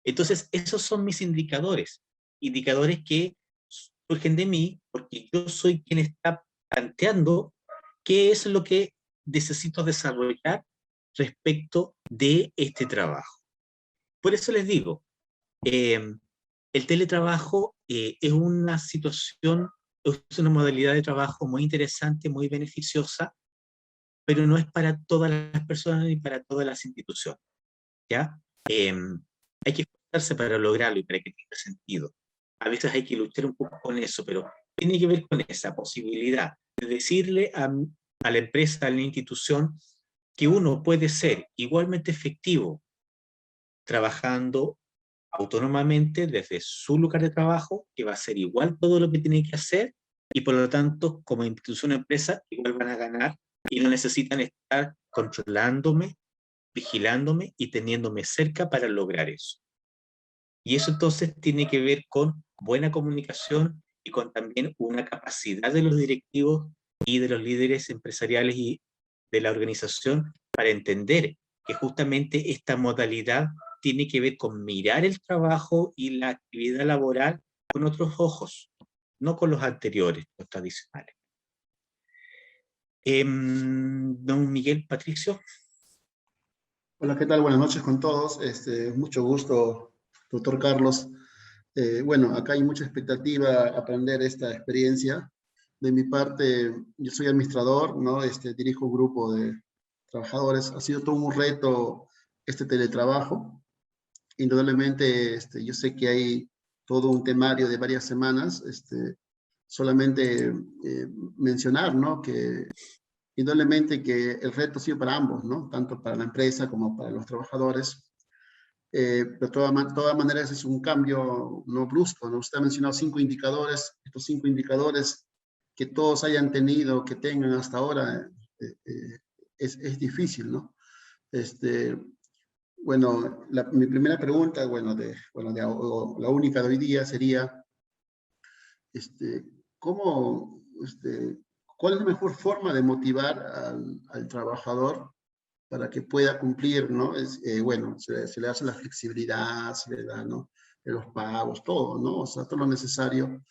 Entonces, esos son mis indicadores. Indicadores que surgen de mí porque yo soy quien está planteando qué es lo que necesito desarrollar respecto de este trabajo. Por eso les digo, el teletrabajo es una situación, es una modalidad de trabajo muy interesante, muy beneficiosa, pero no es para todas las personas ni para todas las instituciones, ¿ya? Hay que esforzarse para lograrlo y para que tenga sentido. A veces hay que luchar un poco con eso, pero tiene que ver con esa posibilidad de decirle a la empresa, a la institución, que uno puede ser igualmente efectivo trabajando autónomamente desde su lugar de trabajo, que va a hacer igual todo lo que tiene que hacer, y por lo tanto, como institución o empresa, igual van a ganar y no necesitan estar controlándome, vigilándome y teniéndome cerca para lograr eso. Y eso entonces tiene que ver con buena comunicación y con también una capacidad de los directivos y de los líderes empresariales y de la organización para entender que justamente esta modalidad tiene que ver con mirar el trabajo y la actividad laboral con otros ojos, no con los anteriores, los tradicionales. Don Miguel Patricio. Hola, ¿qué tal? Buenas noches con todos. Mucho gusto, doctor Carlos. Bueno, acá hay mucha expectativa aprender esta experiencia. De mi parte, yo soy administrador, ¿no? Dirijo un grupo de trabajadores. Ha sido todo un reto este teletrabajo. Indudablemente, yo sé que hay todo un temario de varias semanas. Solamente mencionar, ¿no? Que indudablemente que el reto ha sido para ambos, ¿no? Tanto para la empresa como para los trabajadores. De todas maneras es un cambio no brusco, ¿no? Usted ha mencionado 5 indicadores, estos 5 indicadores que todos hayan tenido, que tengan hasta ahora, es difícil, ¿no? Bueno, mi primera pregunta, la única de hoy día sería, ¿cómo, cuál es la mejor forma de motivar al trabajador para que pueda cumplir, ¿no? Bueno, se le hace la flexibilidad, se le da, ¿no? De los pagos, todo, ¿no? O sea, todo lo necesario.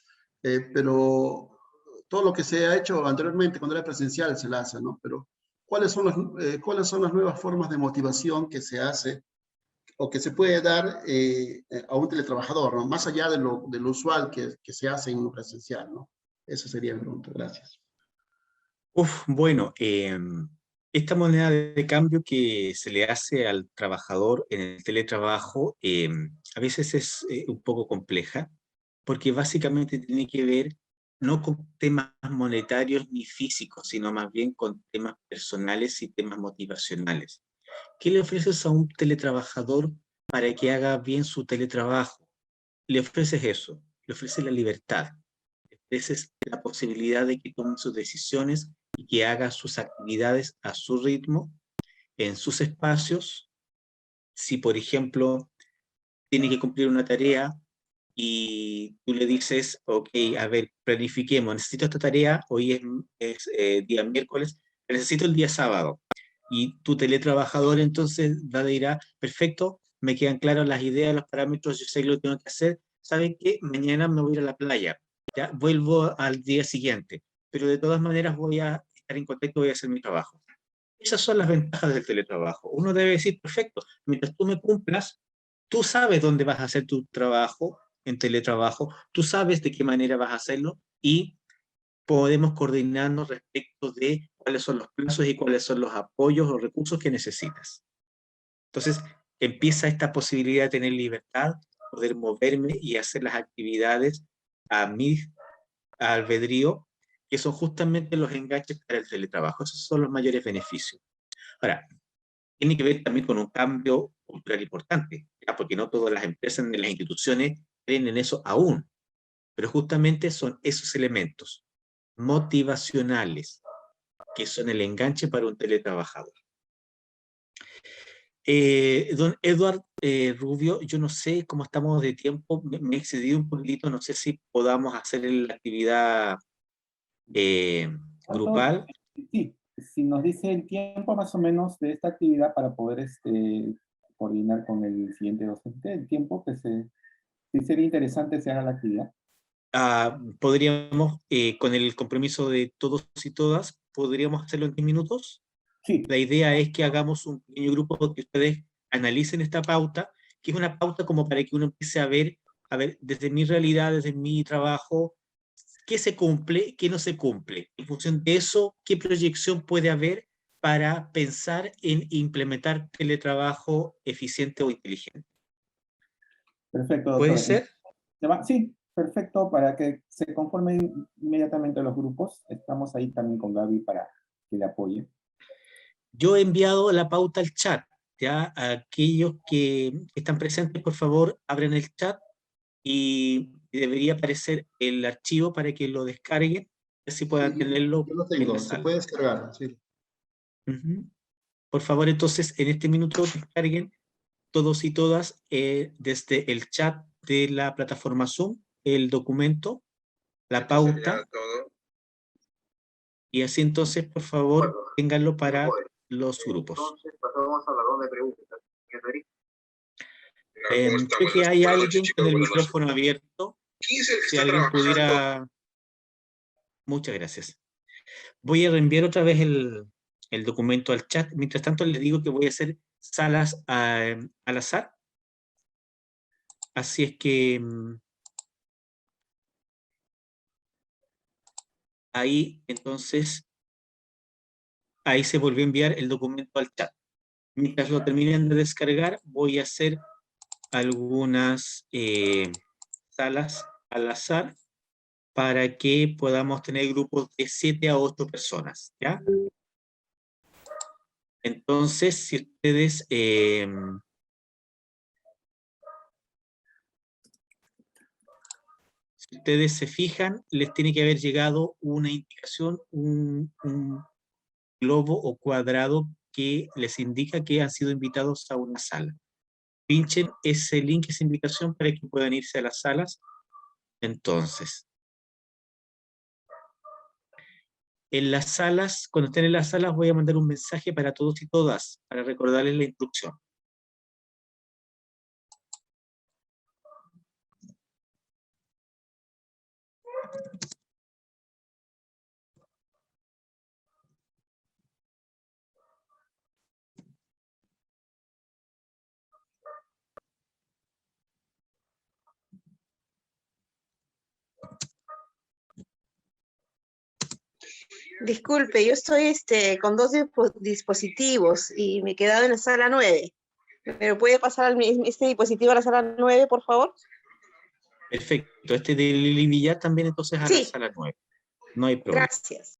Pero todo lo que se ha hecho anteriormente, cuando era presencial, se le hace, ¿no? Pero ¿cuáles son las nuevas formas de motivación que se hace o que se puede dar a un teletrabajador, ¿no? Más allá de lo usual que se hace en un presencial, ¿no? Eso sería mi pregunta. Gracias. Bueno, esta moneda de cambio que se le hace al trabajador en el teletrabajo a veces es un poco compleja, porque básicamente tiene que ver no con temas monetarios ni físicos, sino más bien con temas personales y temas motivacionales. ¿Qué le ofreces a un teletrabajador para que haga bien su teletrabajo? Le ofreces eso, le ofreces la libertad, le ofreces la posibilidad de que tome sus decisiones y que haga sus actividades a su ritmo, en sus espacios. Si, por ejemplo, tiene que cumplir una tarea y tú le dices, ok, a ver, planifiquemos, necesito esta tarea, hoy es día miércoles, necesito el día sábado. Y tu teletrabajador entonces dirá, perfecto, me quedan claras las ideas, los parámetros, yo sé que lo tengo que hacer, ¿saben qué? Mañana me voy a ir a la playa, ya vuelvo al día siguiente, pero de todas maneras voy a estar en contacto, voy a hacer mi trabajo. Esas son las ventajas del teletrabajo. Uno debe decir, perfecto, mientras tú me cumplas, tú sabes dónde vas a hacer tu trabajo en teletrabajo, tú sabes de qué manera vas a hacerlo y podemos coordinarnos respecto de cuáles son los plazos y cuáles son los apoyos o recursos que necesitas. Entonces, empieza esta posibilidad de tener libertad, poder moverme y hacer las actividades a mi albedrío, que son justamente los enganches para el teletrabajo. Esos son los mayores beneficios. Ahora, tiene que ver también con un cambio cultural importante, ¿ya? Porque no todas las empresas ni las instituciones creen en eso aún, pero justamente son esos elementos motivacionales que son el enganche para un teletrabajador. Don Edward Rubio, yo no sé cómo estamos de tiempo, me he excedido un poquito, no sé si podamos hacer la actividad grupal. Sí, si nos dice el tiempo más o menos de esta actividad para poder coordinar con el siguiente docente, el tiempo que sí sería interesante se haga la actividad. Podríamos, con el compromiso de todos y todas, podríamos hacerlo en 10 minutos. Sí. La idea es que hagamos un pequeño grupo que ustedes analicen esta pauta que es una pauta como para que uno empiece a ver, desde mi realidad, desde mi trabajo, qué se cumple, qué no se cumple. En función de eso, qué proyección puede haber para pensar en implementar teletrabajo eficiente o inteligente. Perfecto, ¿Puede doctor. ser? Sí, perfecto, para que se conformen inmediatamente los grupos. Estamos ahí también con Gaby para que le apoye. Yo he enviado la pauta al chat. Ya, aquellos que están presentes, por favor, abren el chat y debería aparecer el archivo para que lo descarguen, así puedan tenerlo Yo lo en la tengo, se sala. puede descargar, sí. Ujú. Por favor, entonces, en este minuto descarguen todos y todas desde el chat de la plataforma Zoom el documento, la pauta, y así entonces, por favor, ténganlo para los grupos. Entonces pasamos a la ronda de preguntas. Creo que hay alguien con el micrófono abierto. Si alguien pudiera... Muchas gracias. Voy a reenviar otra vez el documento al chat. Mientras tanto, les digo que voy a hacer salas al azar. Así es que ahí, entonces, ahí se volvió a enviar el documento al chat. Mientras lo terminen de descargar, voy a hacer algunas salas al azar para que podamos tener grupos de 7 a 8 personas, ¿ya? Entonces, si ustedes se fijan, les tiene que haber llegado una indicación, un globo o cuadrado que les indica que han sido invitados a una sala. Pinchen ese link, esa invitación para que puedan irse a las salas. Entonces, en las salas, cuando estén en las salas, voy a mandar un mensaje para todos y todas, para recordarles la instrucción. Disculpe, yo estoy con dos dispositivos y me he quedado en la sala 9. ¿Pero puede pasar este dispositivo a la sala 9, por favor? Perfecto. Este de Lili Villar también entonces a la Sí, sala 9. No hay problema. gracias.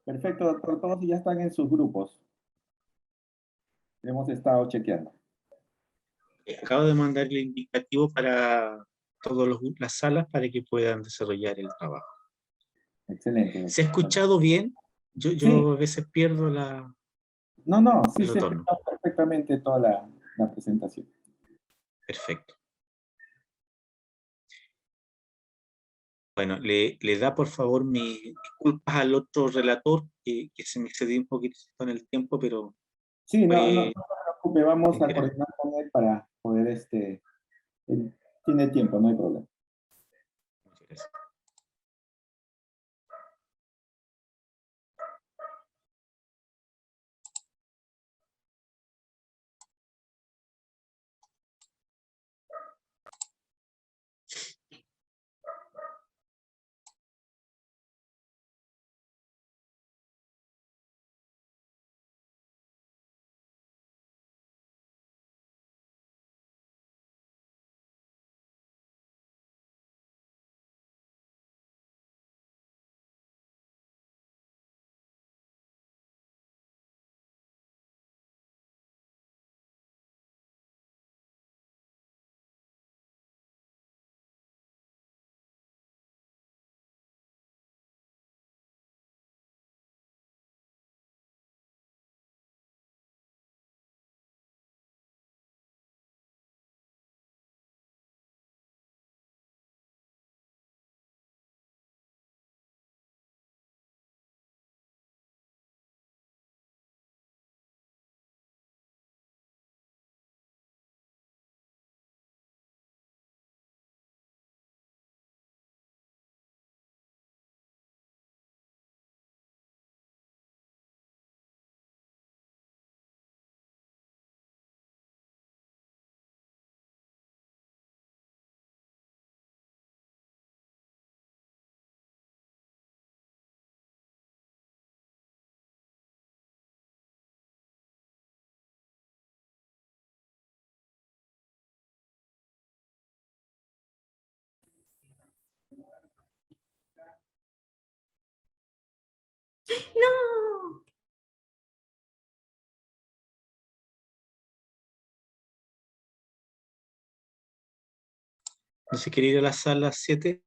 Perfecto, doctor. Todos ya están en sus grupos. Hemos estado chequeando. Acabo de mandar el indicativo para todas las salas para que puedan desarrollar el trabajo. Excelente, ¿Se ha doctor. escuchado bien? Yo Sí. a veces pierdo No, sí el se retorno. escucha perfectamente toda la presentación. Perfecto. Bueno, le da por favor mis disculpas al otro relator que se me excedió un poquito en el tiempo, pero Sí, no fue se preocupe, vamos en a general. coordinar con él para poder, él tiene tiempo, no hay problema. Muchas gracias. No se quiere ir a la sala 7.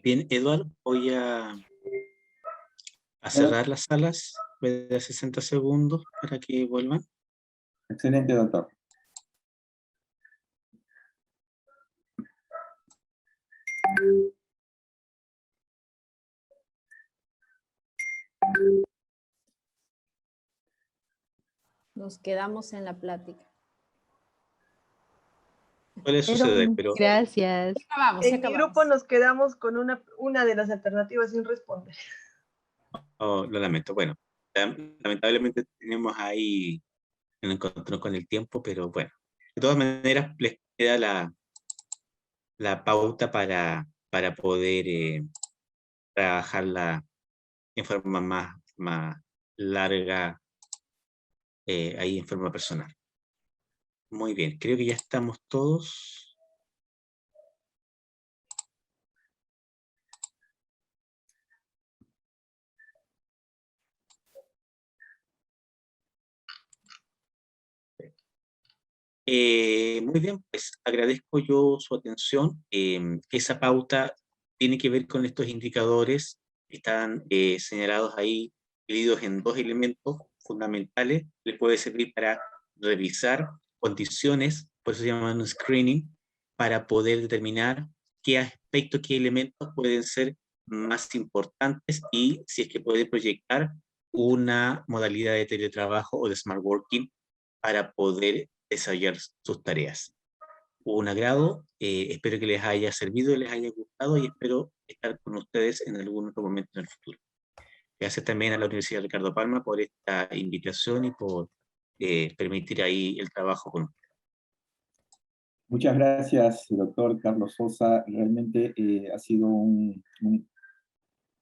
Bien, Eduardo, voy a cerrar las salas. Voy a dar 60 segundos para que vuelvan. Excelente, doctor. Nos quedamos en la plática. Puede suceder, pero Gracias. Acabamos, En mi grupo nos quedamos con una de las alternativas sin responder. lo lamento. Bueno, lamentablemente tenemos ahí un encontrón con el tiempo, pero bueno. De todas maneras, les queda la pauta para poder trabajarla en forma más larga, ahí en forma personal. Muy bien, creo que ya estamos todos. Muy bien, pues agradezco yo su atención. Esa pauta tiene que ver con estos indicadores que están señalados ahí, divididos en dos elementos fundamentales. Les puede servir para revisar condiciones, por eso se llama un screening, para poder determinar qué aspectos, qué elementos pueden ser más importantes y si es que pueden proyectar una modalidad de teletrabajo o de smart working para poder desarrollar sus tareas. Un agrado, espero que les haya servido, les haya gustado y espero estar con ustedes en algún otro momento en el futuro. Gracias también a la Universidad Ricardo Palma por esta invitación y por permitir ahí el trabajo con ustedes. Muchas gracias, doctor Carlos Sosa. Realmente ha sido un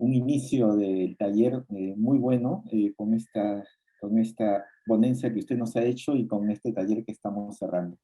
inicio del taller muy bueno con esta ponencia que usted nos ha hecho y con este taller que estamos cerrando.